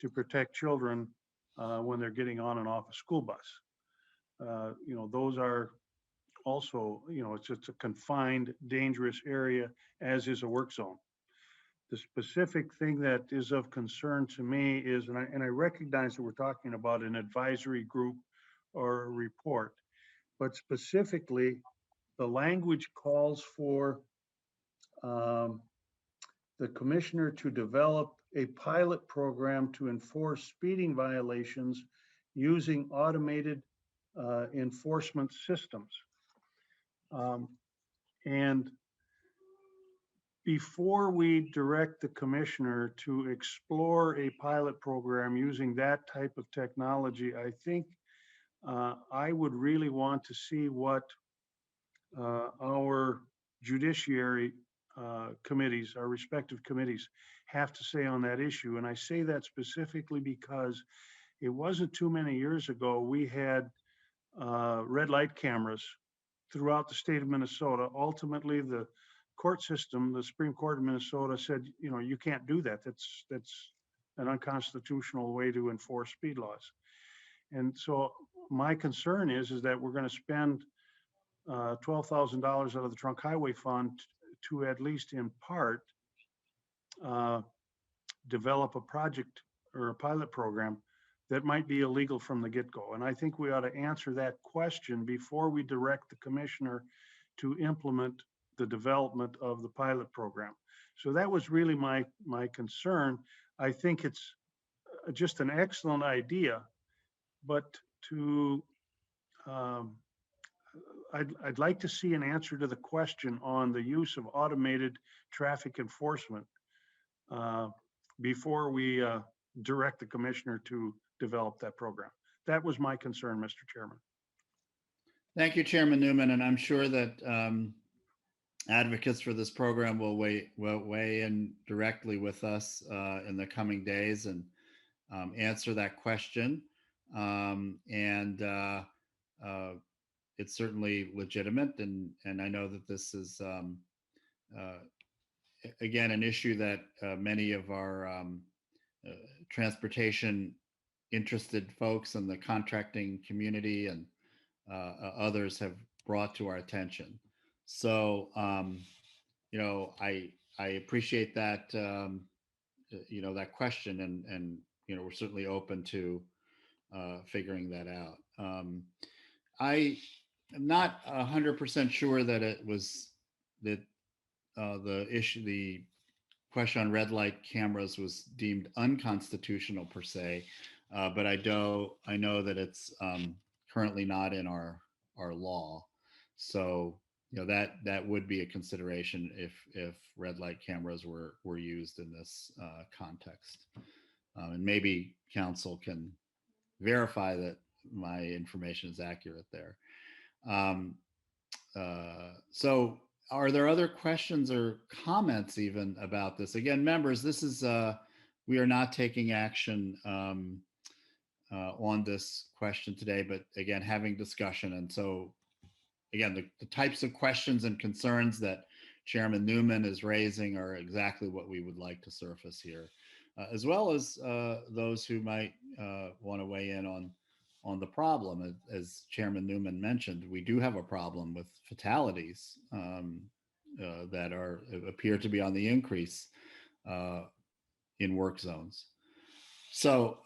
to protect children when they're getting on and off a school bus. Those are also, it's a confined, dangerous area, as is a work zone. The specific thing that is of concern to me is, and I recognize that we're talking about an advisory group or a report, but specifically, the language calls for the commissioner to develop a pilot program to enforce speeding violations using automated enforcement systems. And before we direct the commissioner to explore a pilot program using that type of technology, I think I would really want to see what our judiciary committees, our respective committees, have to say on that issue. And I say that specifically because it wasn't too many years ago, we had red light cameras throughout the state of Minnesota. Ultimately, the court system, the Supreme Court of Minnesota said, you can't do that. That's an unconstitutional way to enforce speed laws. And so my concern is that we're going to spend $12,000 out of the Trunk Highway Fund to at least in part develop a project or a pilot program that might be illegal from the get-go. And I think we ought to answer that question before we direct the commissioner to implement the development of the pilot program. So that was really my concern. I think it's just an excellent idea, but I'd like to see an answer to the question on the use of automated traffic enforcement before we direct the commissioner to develop that program. That was my concern, Mr. Chairman. Thank you, Chairman Newman. And I'm sure that advocates for this program will weigh in directly with us in the coming days and answer that question. It's certainly legitimate, and I know that this is again an issue that many of our transportation interested folks in the contracting community and others have brought to our attention. So I appreciate that that question, and we're certainly open to figuring that out. I am not 100% sure that it was that the question on red light cameras was deemed unconstitutional per se, but I know that it's currently not in our law. So that would be a consideration if red light cameras were used in this context, and maybe council can verify that my information is accurate there. So are there other questions or comments even about this? Again, members, this is we are not taking action on this question today, but again, having discussion. And so again, the types of questions and concerns that Chairman Newman is raising are exactly what we would like to surface here. as well as those who might want to weigh in on the problem. As Chairman Newman mentioned, we do have a problem with fatalities that appear to be on the increase in work zones. So,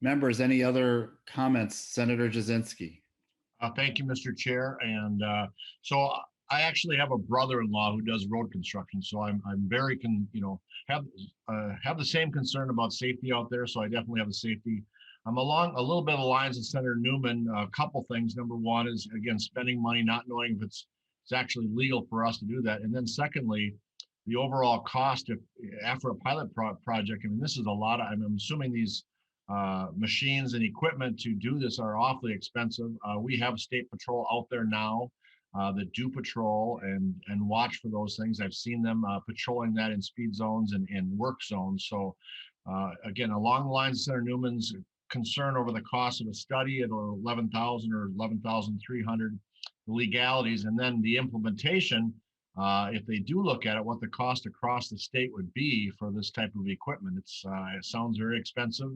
members, any other comments? Senator Jasinski. Thank you, Mr. Chair. And so I actually have a brother-in-law who does road construction. So I'm very, have the same concern about safety out there. So I definitely have the safety. I'm along a little bit of the lines of Senator Newman. A couple things. Number one is, again, spending money, not knowing if it's actually legal for us to do that. And then secondly, the overall cost after a pilot project. I mean, this is a lot. I'm assuming these machines and equipment to do this are awfully expensive. We have state patrol out there now that do patrol and watch for those things. I've seen them patrolling that in speed zones and in work zones. So again, along the lines of Senator Newman's concern over the cost of a study at 11,000 or 11,300 legalities, and then the implementation, if they do look at it, what the cost across the state would be for this type of equipment. It sounds very expensive,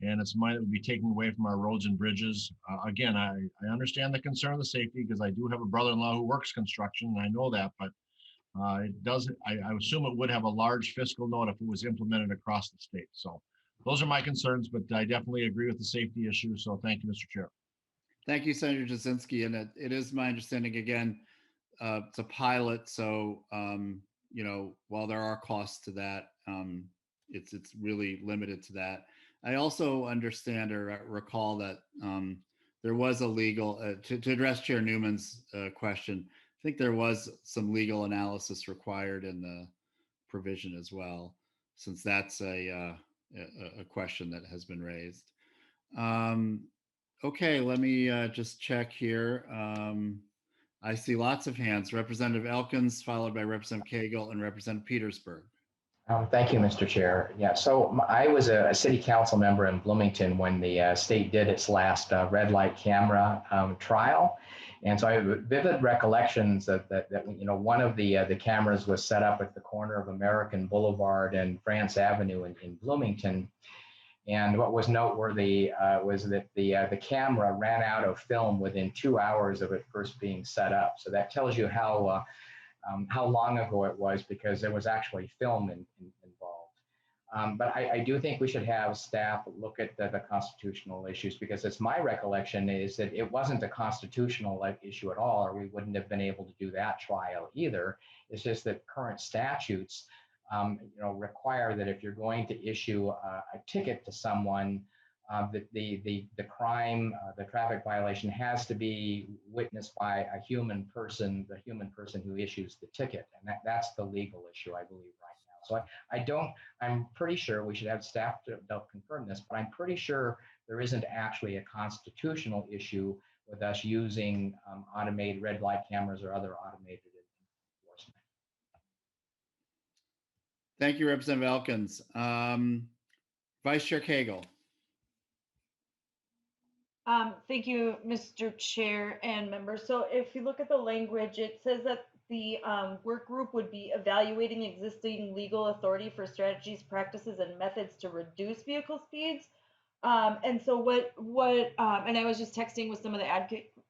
and it's money that would be taken away from our roads and bridges. Again, I understand the concern of the safety because I do have a brother-in-law who works construction, and I know that, but it doesn't, I assume it would have a large fiscal note if it was implemented across the state. So those are my concerns, but I definitely agree with the safety issue. So thank you, Mr. Chair. Thank you, Senator Jasinski. And it is my understanding, again, it's a pilot. So, while there are costs to that, it's really limited to that. I also understand or recall that there was a legal, to address Chair Newman's question, I think there was some legal analysis required in the provision as well, since that's a question that has been raised. Okay, let me just check here. I see lots of hands. Representative Elkins, followed by Representative Cagle and Representative Petersburg. Thank you, Mr. Chair. Yeah, so I was a city council member in Bloomington when the state did its last red light camera trial. And so I have vivid recollections that one of the cameras was set up at the corner of American Boulevard and France Avenue in Bloomington. And what was noteworthy was that the camera ran out of film within 2 hours of it first being set up. So that tells you how long ago it was, because there was actually film involved. But I do think we should have staff look at the constitutional issues, because it's my recollection is that it wasn't a constitutional issue at all, or we wouldn't have been able to do that trial either. It's just that current statutes require that if you're going to issue a ticket to someone, that the crime, the traffic violation has to be witnessed by a human person, the human person who issues the ticket. And that's the legal issue, I believe, right now. So I'm pretty sure we should have staff to confirm this, but I'm pretty sure there isn't actually a constitutional issue with us using automated red light cameras or other automated enforcement. Thank you, Representative Elkins. Vice Chair Cagle. Thank you, Mr. Chair and members. So if you look at the language, it says that the work group would be evaluating existing legal authority for strategies, practices, and methods to reduce vehicle speeds. And so and I was just texting with some of the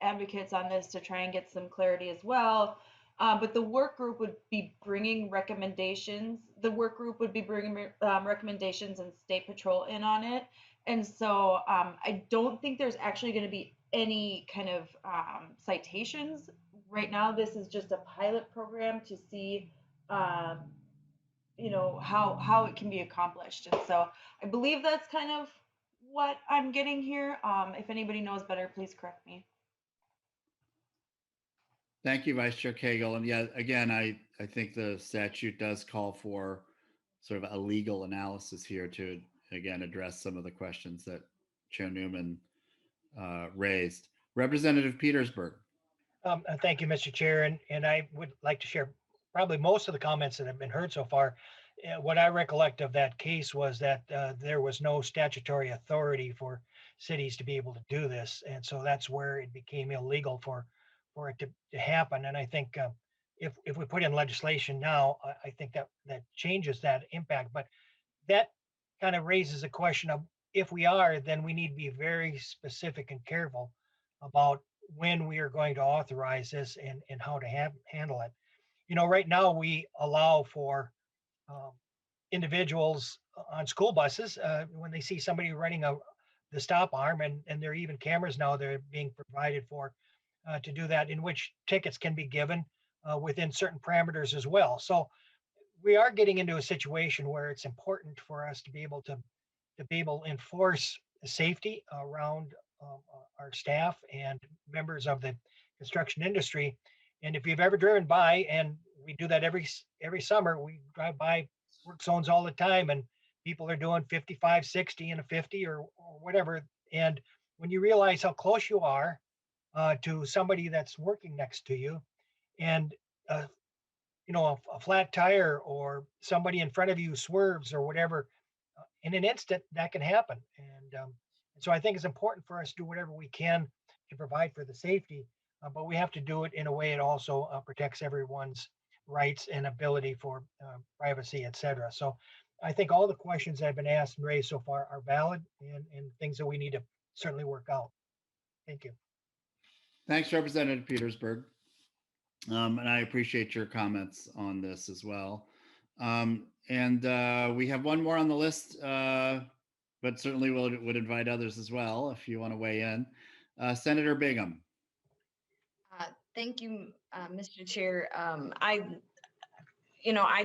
advocates on this to try and get some clarity as well. But the work group would be bringing recommendations. The work group would be bringing recommendations, and State Patrol in on it. And so I don't think there's actually going to be any kind of citations. Right now, this is just a pilot program to see, how it can be accomplished. And so I believe that's kind of what I'm getting here. If anybody knows better, please correct me. Thank you, Vice Chair Cagle. And yeah, again, I think the statute does call for sort of a legal analysis here to, again, address some of the questions that Chair Newman raised. Representative Petersburg. Thank you, Mr. Chair. And I would like to share probably most of the comments that have been heard so far. What I recollect of that case was that there was no statutory authority for cities to be able to do this. And so that's where it became illegal for it to happen. And I think if we put in legislation now, I think that changes that impact. But that kind of raises a question of, if we are, then we need to be very specific and careful about when we are going to authorize this and how to handle it. Right now we allow for individuals on school buses, when they see somebody running the stop arm, and there are even cameras now that are being provided for to do that, in which tickets can be given within certain parameters as well. So we are getting into a situation where it's important for us to be able to enforce safety around our staff and members of the construction industry. And if you've ever driven by, and we do that every summer, we drive by work zones all the time, and people are doing 55, 60 and a 50 or whatever. And when you realize how close you are to somebody that's working next to you, and a flat tire or somebody in front of you swerves or whatever, in an instant that can happen. And so I think it's important for us to do whatever we can to provide for the safety, but we have to do it in a way that also protects everyone's rights and ability for privacy, et cetera. So I think all the questions that have been asked and raised so far are valid and things that we need to certainly work out. Thank you. Thanks, Representative Petersburg. And I appreciate your comments on this as well. And we have one more on the list, but certainly would invite others as well if you want to weigh in. Senator Bingham. Thank you, Mr. Chair. I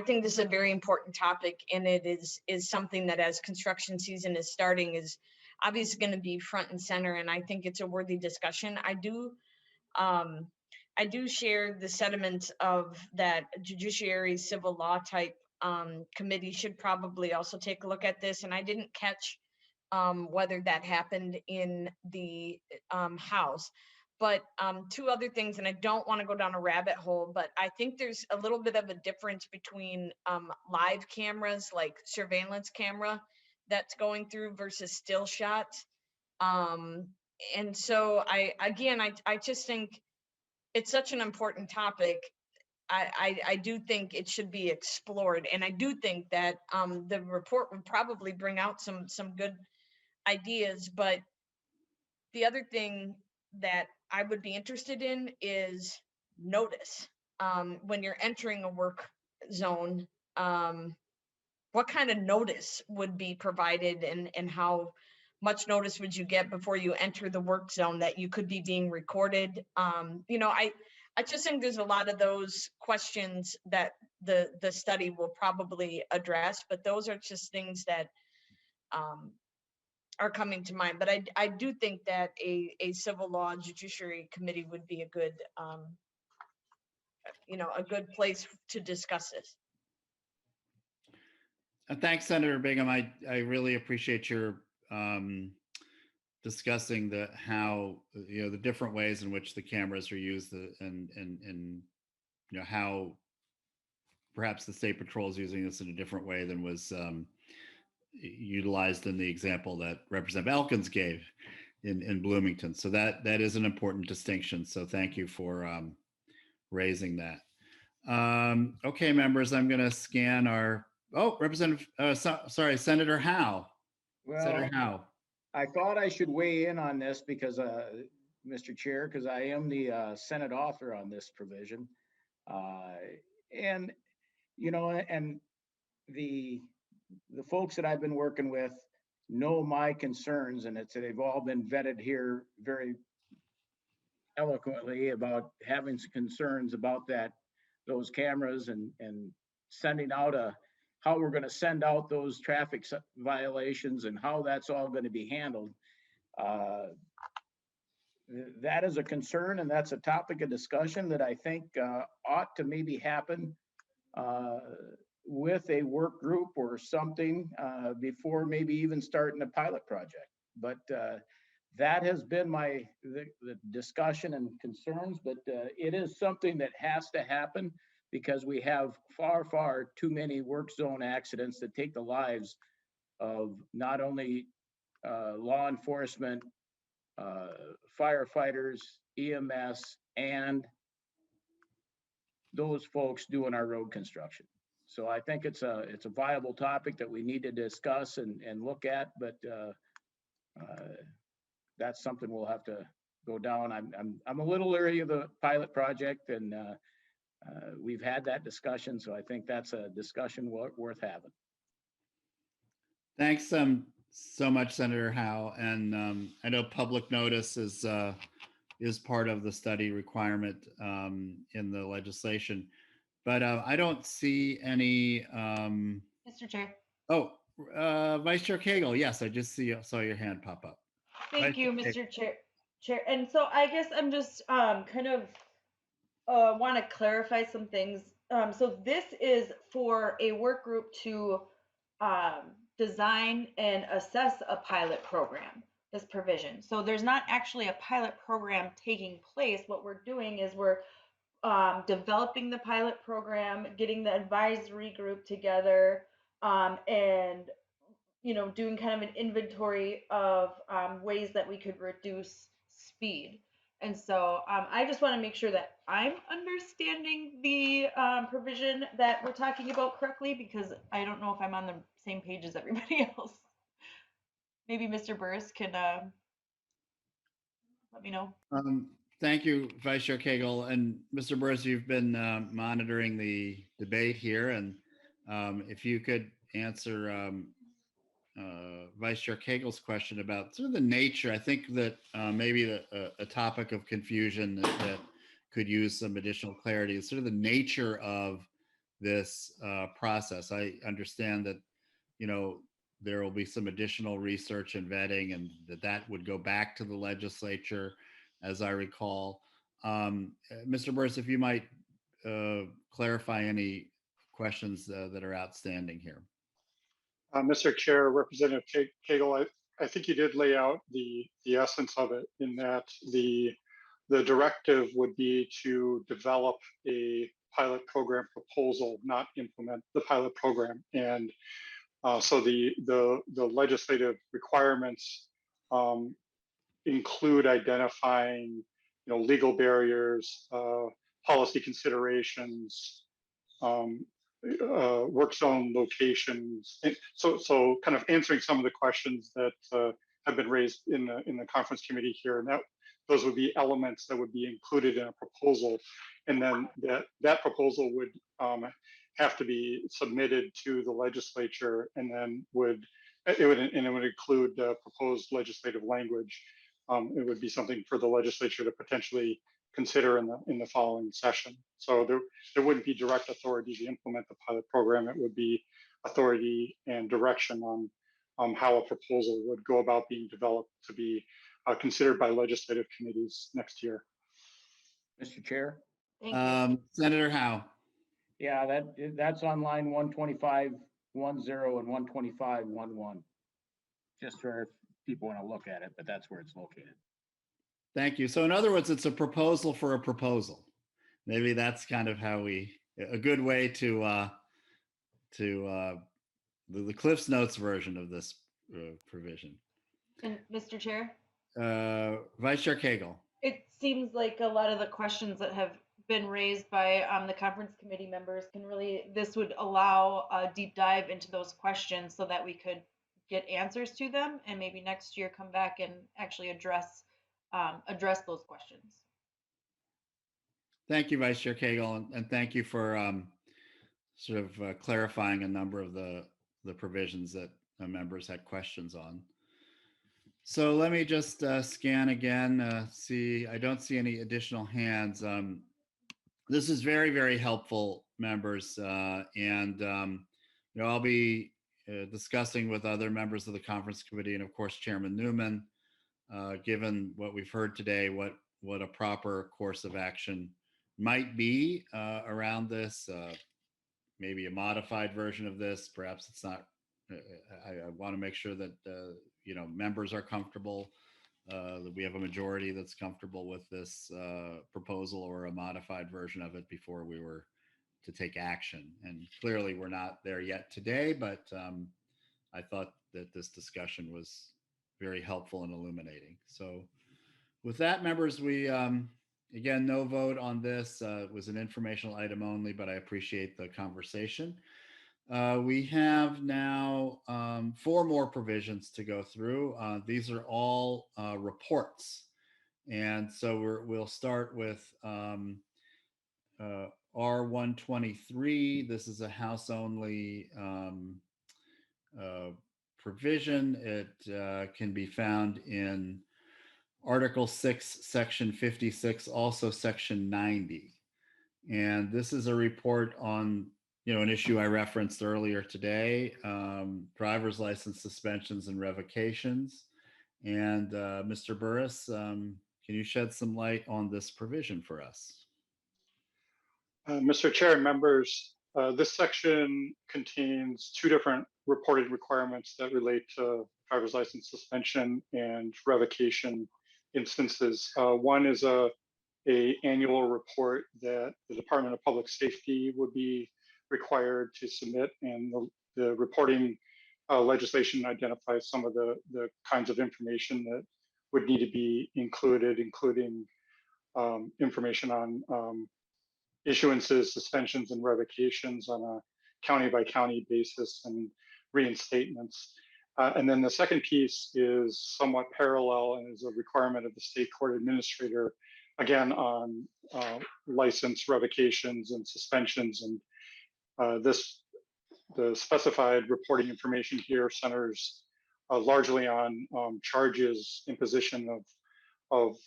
think this is a very important topic, and it is something that, as construction season is starting, is obviously going to be front and center. And I think it's a worthy discussion. I do share the sentiment of that judiciary civil law type committee should probably also take a look at this. And I didn't catch whether that happened in the House. But two other things, and I don't want to go down a rabbit hole, but I think there's a little bit of a difference between live cameras, like surveillance camera that's going through, versus still shots. And so I just think it's such an important topic. I do think it should be explored. And I do think that the report would probably bring out some good ideas. But the other thing that I would be interested in is notice. When you're entering a work zone, what kind of notice would be provided, and how much notice would you get before you enter the work zone that you could be being recorded? I just think there's a lot of those questions that the study will probably address, but those are just things that are coming to mind. But I do think that a civil law judiciary committee would be a good place to discuss this. Thanks, Senator Bingham. I really appreciate your discussing the different ways in which the cameras are used, and how perhaps the state patrol is using this in a different way than was utilized in the example that Representative Elkins gave in Bloomington. So that is an important distinction. So thank you for raising that. Okay, members, I'm going to scan our. Senator Howe. Well, Senator Howe. I thought I should weigh in on this because, Mr. Chair, because I am the Senate author on this provision. And the folks that I've been working with know my concerns, and they've all been vetted here very eloquently about having some concerns about those cameras and sending out how we're going to send out those traffic violations and how that's all going to be handled. That is a concern, and that's a topic of discussion that I think ought to maybe happen with a work group or something before maybe even starting a pilot project. But that has been the discussion and concerns, but it is something that has to happen, because we have far, far too many work zone accidents that take the lives of not only law enforcement, firefighters, EMS, and those folks doing our road construction. So I think it's a viable topic that we need to discuss and look at, but that's something we'll have to go down. I'm a little leery of the pilot project, and we've had that discussion, so I think that's a discussion worth having. Thanks so much, Senator Howe. And I know public notice is part of the study requirement in the legislation, but I don't see any. Mr. Chair. Oh, Vice Chair Cagle. Yes, I just saw your hand pop up. Thank Vice you, Chair Mr. Chair. And so I guess I'm just kind of want to clarify some things. So this is for a work group to design and assess a pilot program, this provision. So there's not actually a pilot program taking place. What we're doing is we're developing the pilot program, getting the advisory group together, and doing kind of an inventory of ways that we could reduce speed. And so I just want to make sure that I'm understanding the provision that we're talking about correctly, because I don't know if I'm on the same page as everybody else. Maybe Mr. Burris can let me know. Thank you, Vice Chair Cagle. And Mr. Burris, you've been monitoring the debate here, and if you could answer Vice Chair Cagle's question about sort of the nature. I think that maybe a topic of confusion that could use some additional clarity is sort of the nature of this process. I understand that, there will be some additional research and vetting, and that would go back to the legislature, as I recall. Mr. Burris, if you might clarify any questions that are outstanding here. Mr. Chair, Representative Cagle, I think you did lay out the essence of it, in that the directive would be to develop a pilot program proposal, not implement the pilot program. And so the legislative requirements include identifying, legal barriers, policy considerations, work zone locations. And so kind of answering some of the questions that have been raised in the conference committee here, and those would be elements that would be included in a proposal, and then that proposal would have to be submitted to the legislature, and then it would include proposed legislative language. It would be something for the legislature to potentially consider in the following session. So there wouldn't be direct authority to implement the pilot program. It would be authority and direction on how a proposal would go about being developed to be considered by legislative committees next year. Mr. Chair? Senator Howe. Yeah, that's on line 125.10 and 125.11. Just for if people want to look at it, but that's where it's located. Thank you. So in other words, it's a proposal for a proposal. Maybe that's kind of how a good way to the Cliff's Notes version of this provision. And Mr. Chair? Vice Chair Cagle. It seems like a lot of the questions that have been raised by the conference committee members this would allow a deep dive into those questions so that we could get answers to them, and maybe next year come back and actually address those questions. Thank you, Vice Chair Cagle, and thank you for sort of clarifying a number of the provisions that members had questions on. So let me just scan again, see, I don't see any additional hands. This is very, very helpful, members, and I'll be discussing with other members of the conference committee and of course Chairman Newman, given what we've heard today, what a proper course of action might be around this, maybe a modified version of this. Perhaps it's not. I want to make sure that members are comfortable, that we have a majority that's comfortable with this proposal or a modified version of it before we were to take action. And clearly we're not there yet today, but I thought that this discussion was very helpful and illuminating. So with that, members, we Again, no vote on this. It was an informational item only, but I appreciate the conversation. We have now 4 more provisions to go through. These are all reports. And so we'll start with R123. This is a house only provision. It can be found in Article 6, Section 56, also Section 90. And this is a report on, an issue I referenced earlier today, driver's license suspensions and revocations. And Mr. Burris, can you shed some light on this provision for us? Mr. Chair and members, this section contains 2 different reporting requirements that relate to driver's license suspension and revocation instances. One is a annual report that the Department of Public Safety would be required to submit, and the reporting legislation identifies some of the kinds of information that would need to be included, including information on issuances, suspensions, and revocations on a county by county basis, and reinstatements. And then the second piece is somewhat parallel and is a requirement of the state court administrator, again, on license revocations and suspensions. And the specified reporting information here centers largely on charges, imposition of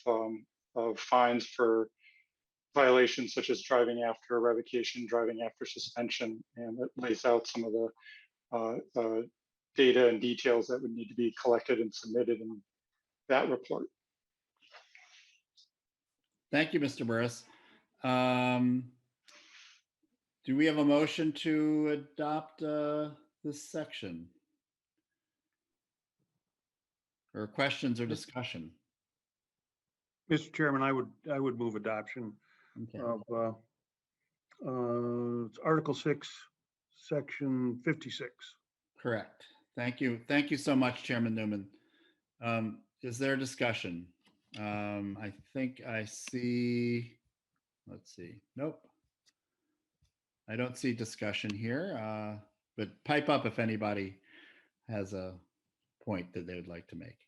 fines for violations such as driving after revocation, driving after suspension, and it lays out some of the data and details that would need to be collected and submitted in that report. Thank you, Mr. Burris. Do we have a motion to adopt this section? Or questions or discussion? Mr. Chairman, I would move adoption Okay. of it's Article 6, Section 56. Correct. Thank you. Thank you so much, Chairman Newman. Is there discussion? I think I see, let's see. Nope. I don't see discussion here, but pipe up if anybody has a point that they would like to make.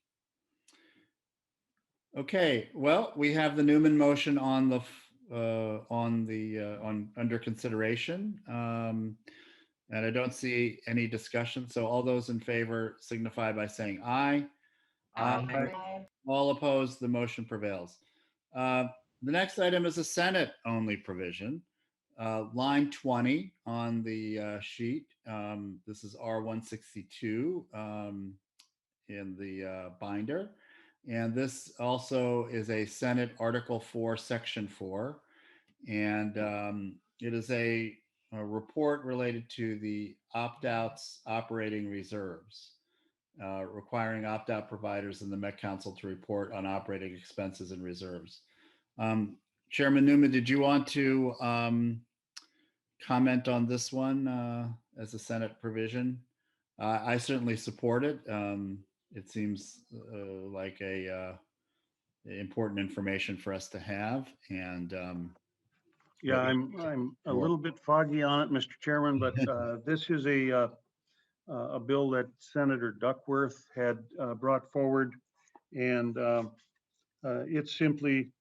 Okay, well, we have the Newman motion on the under consideration, and I don't see any discussion. So all those in favor signify by saying aye. Aye. All opposed, the motion prevails. The next item is a Senate only provision. Line 20 on the sheet. This is R162 in the binder. And this also is a Senate Article 4, Section 4. And it is a report related to the opt-outs operating reserves, requiring opt-out providers in the Met Council to report on operating expenses and reserves. Chairman Newman, did you want to comment on this one as a Senate provision? I certainly support it. It seems like important information for us to have. And yeah, I'm a little bit foggy on it, Mr. Chairman, but this is a bill that Senator Duckworth had brought forward, and it simply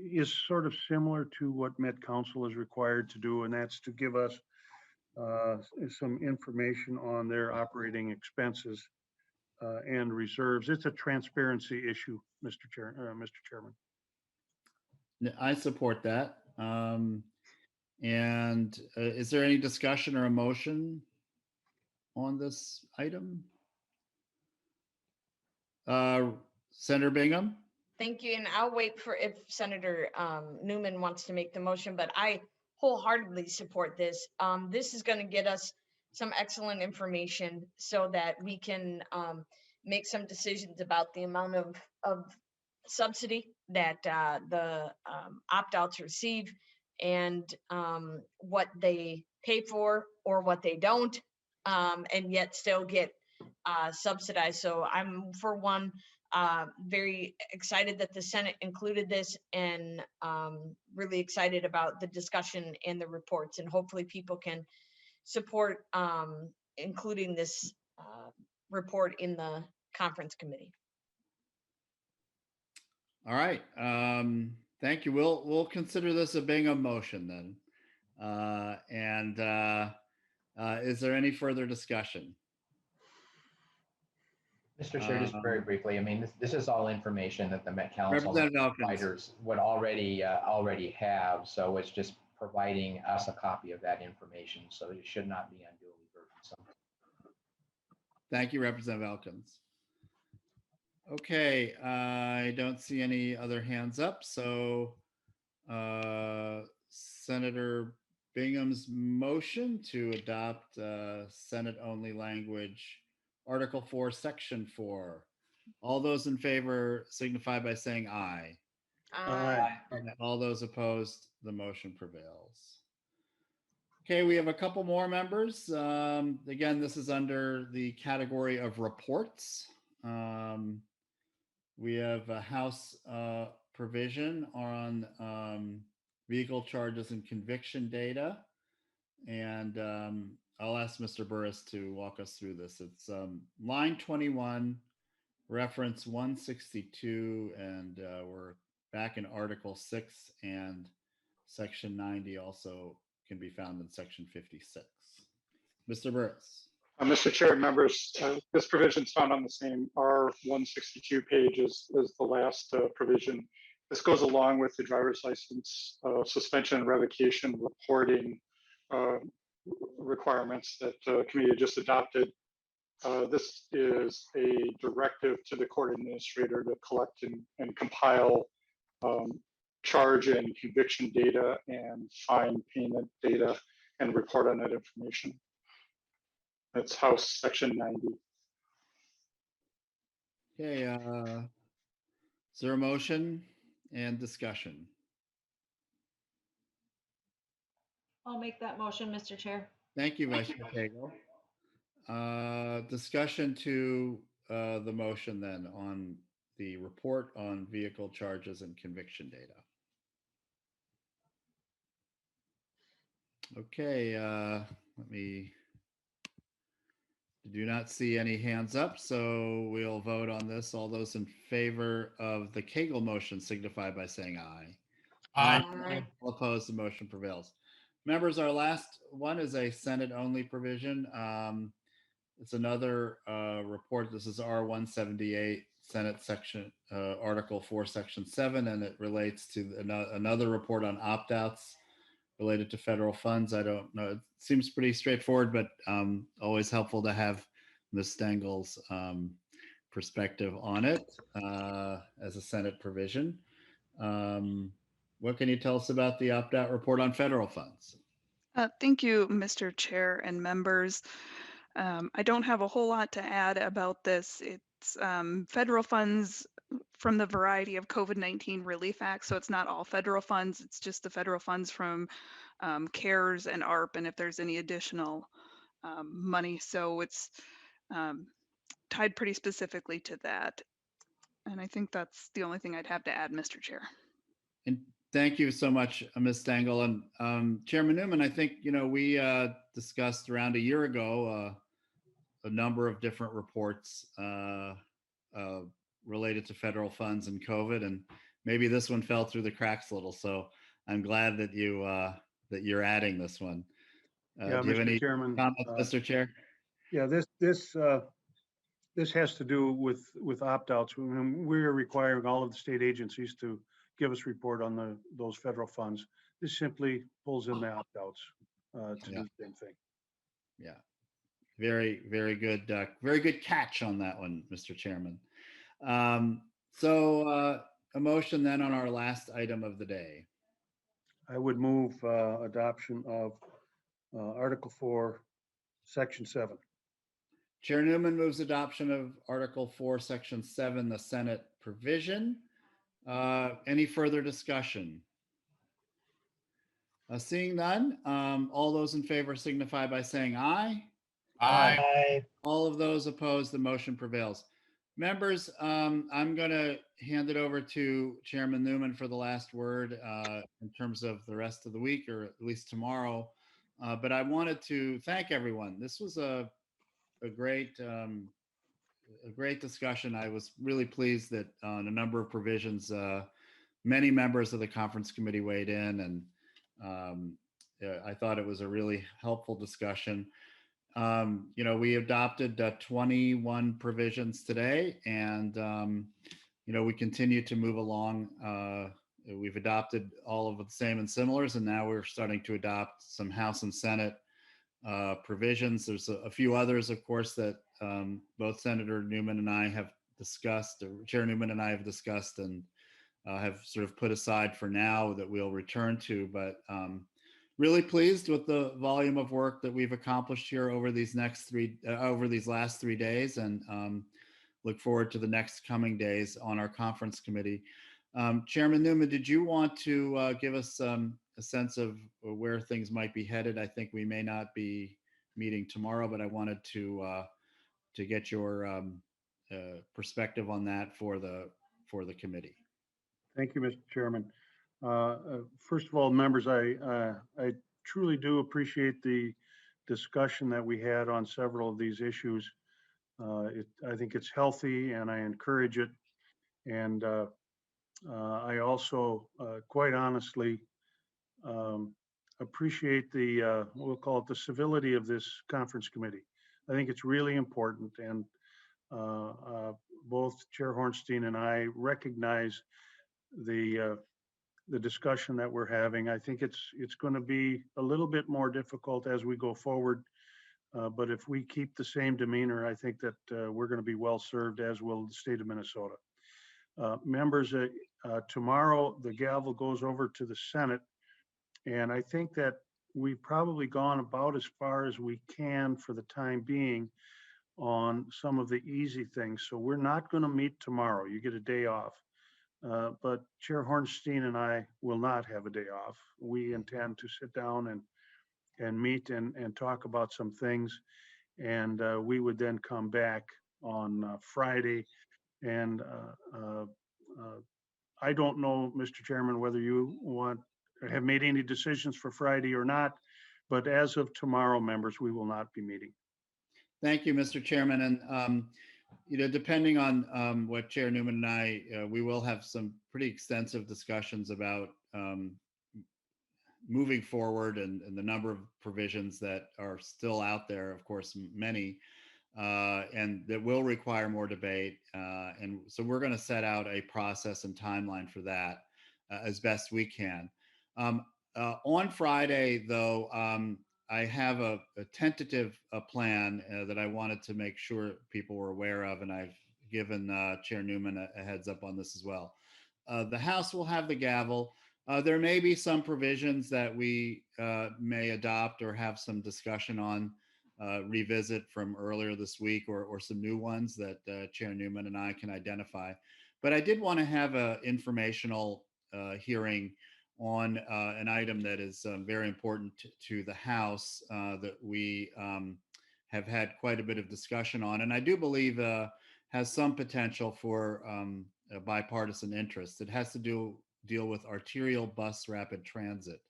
is sort of similar to what Met Council is required to do, and that's to give us some information on their operating expenses and reserves. It's a transparency issue, Mr. Chairman. I support that. And is there any discussion or a motion on this item? Senator Bingham? Thank you. And I'll wait for if Senator Newman wants to make the motion, but I wholeheartedly support this. This is going to get us some excellent information so that we can make some decisions about the amount of subsidy that the opt-outs receive, and what they pay for or what they don't, and yet still get subsidized. So I'm, for one, very excited that the Senate included this, and really excited about the discussion and the reports, and hopefully people can support including this report in the conference committee. All right. Thank you. We'll consider this a Bingham motion then. Is there any further discussion? Mr. Chair, just very briefly, I mean, this is all information that the Met Council providers would already have, so it's just providing us a copy of that information, so it should not be unduly burdensome. Thank you, Representative Elkins. Okay, I don't see any other hands up, so Senator Bingham's motion to adopt Senate-only language, Article 4, Section 4. All those in favor signify by saying aye. Aye. All those opposed, the motion prevails. Okay, we have a couple more members. Again, this is under the category of reports. We have a House provision on vehicle charges and conviction data. And I'll ask Mr. Burris to walk us through this. It's line 21, reference 162, and we're back in Article 6, and Section 90 also can be found in Section 56. Mr. Burris. Mr. Chair, members, this provision is found on the same R162 page as the last provision. This goes along with the driver's license suspension and revocation reporting requirements that the committee just adopted. This is a directive to the court administrator to collect and compile charge and conviction data and fine payment data and report on that information. That's House Section 90. Okay, is there a motion and discussion? I'll make that motion, Mr. Chair. Thank you, Vice Chair Cagle. Discussion to the motion then on the report on vehicle charges and conviction data. Okay, do not see any hands up, so we'll vote on this. All those in favor of the Cagle motion signify by saying aye. Aye. All opposed, the motion prevails. Members, our last one is a Senate-only provision. It's another report. This is R178, Senate Section, Article 4, Section 7, and it relates to another report on opt-outs related to federal funds. I don't know. It seems pretty straightforward, but always helpful to have Ms. Stengel's perspective on it as a Senate provision. What can you tell us about the opt-out report on federal funds? Thank you, Mr. Chair and members. I don't have a whole lot to add about this. It's federal funds from the variety of COVID-19 relief acts. So it's not all federal funds. It's just the federal funds from CARES and ARP, and if there's any additional money. So it's tied pretty specifically to that. And I think that's the only thing I'd have to add, Mr. Chair. And thank you so much, Ms. Stengel. And Chairman Newman, I think, we discussed around a year ago a number of different reports related to federal funds and COVID, and maybe this one fell through the cracks a little. So I'm glad that you're adding this one. Yeah, do you have Mr. any Chairman, comments, Mr. Chair? Yeah, this has to do with opt-outs. We're requiring all of the state agencies to give us report on those federal funds. This simply pulls in the opt-outs to do the same thing. Yeah, very, very good. Very good catch on that one, Mr. Chairman. So a motion then on our last item of the day. I would move adoption of Article 4, Section 7. Chair Newman moves adoption of Article 4, Section 7, the Senate provision. Any further discussion? Seeing none, all those in favor signify by saying aye. Aye. All of those opposed, the motion prevails. Members, I'm going to hand it over to Chairman Newman for the last word in terms of the rest of the week, or at least tomorrow. But I wanted to thank everyone. This was a great discussion. I was really pleased that on a number of provisions, many members of the conference committee weighed in, and I thought it was a really helpful discussion. We adopted 21 provisions today, and we continue to move along. We've adopted all of the same and similars, and now we're starting to adopt some House and Senate provisions. There's a few others, of course, that both Senator Newman and I have discussed, or Chair Newman and I have discussed, and have sort of put aside for now that we'll return to. But really pleased with the volume of work that we've accomplished here over these last 3 days, and look forward to the next coming days on our conference committee. Chairman Newman, did you want to give us a sense of where things might be headed? I think we may not be meeting tomorrow, but I wanted to get your perspective on that for the committee. Thank you, Mr. Chairman. First of all, members, I truly do appreciate the discussion that we had on several of these issues. I think it's healthy, and I encourage it. And I also, quite honestly, appreciate we'll call it the civility of this conference committee. I think it's really important, and both Chair Hornstein and I recognize the discussion that we're having. I think it's going to be a little bit more difficult as we go forward, but if we keep the same demeanor, I think that we're going to be well served, as will the state of Minnesota. Members, tomorrow the gavel goes over to the Senate, and I think that we've probably gone about as far as we can for the time being on some of the easy things. So we're not going to meet tomorrow. You get a day off. But Chair Hornstein and I will not have a day off. We intend to sit down and meet and talk about some things. And we would then come back on Friday. And I don't know, Mr. Chairman, whether you have made any decisions for Friday or not. But as of tomorrow, members, we will not be meeting. Thank you, Mr. Chairman. And depending on what Chair Newman and I, we will have some pretty extensive discussions about moving forward and the number of provisions that are still out there, of course, many, and that will require more debate. And so we're going to set out a process and timeline for that as best we can. On Friday, though, I have a tentative plan that I wanted to make sure people were aware of, and I've given Chair Newman a heads up on this as well. The House will have the gavel. There may be some provisions that we may adopt or have some discussion on, revisit from earlier this week, or some new ones that Chair Newman and I can identify. But I did want to have an informational hearing on an item that is very important to the House that we have had quite a bit of discussion on, and I do believe has some potential for a bipartisan interest. It has to deal with arterial bus rapid transit.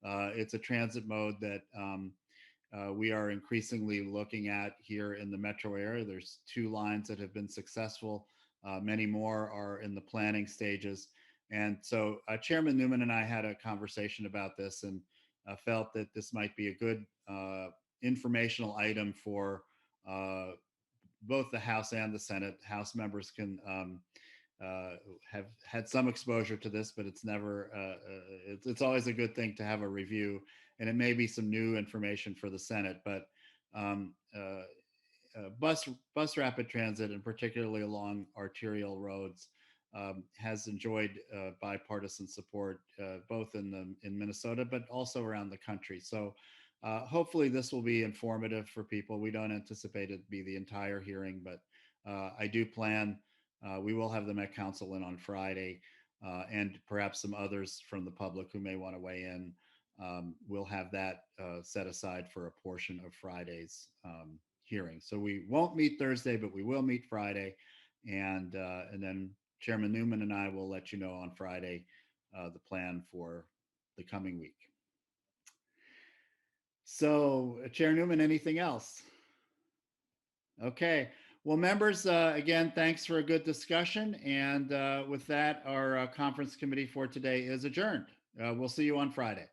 It's a transit mode that we are increasingly looking at here in the metro area. There's 2 lines that have been successful. Many more are in the planning stages. And so Chairman Newman and I had a conversation about this, and felt that this might be a good informational item for both the House and the Senate. House members can have had some exposure to this, but it's never, it's always a good thing to have a review, and it may be some new information for the Senate. But bus rapid transit, and particularly along arterial roads, has enjoyed bipartisan support, both in Minnesota, but also around the country. So hopefully this will be informative for people. We don't anticipate it to be the entire hearing, but I do plan, we will have the Met Council in on Friday, and perhaps some others from the public who may want to weigh in. We'll have that set aside for a portion of Friday's hearing. So we won't meet Thursday, but we will meet Friday. And then Chairman Newman and I will let you know on Friday the plan for the coming week. So, Chair Newman, anything else? Okay. Well, members, again, thanks for a good discussion. And with that, our conference committee for today is adjourned. We'll see you on Friday.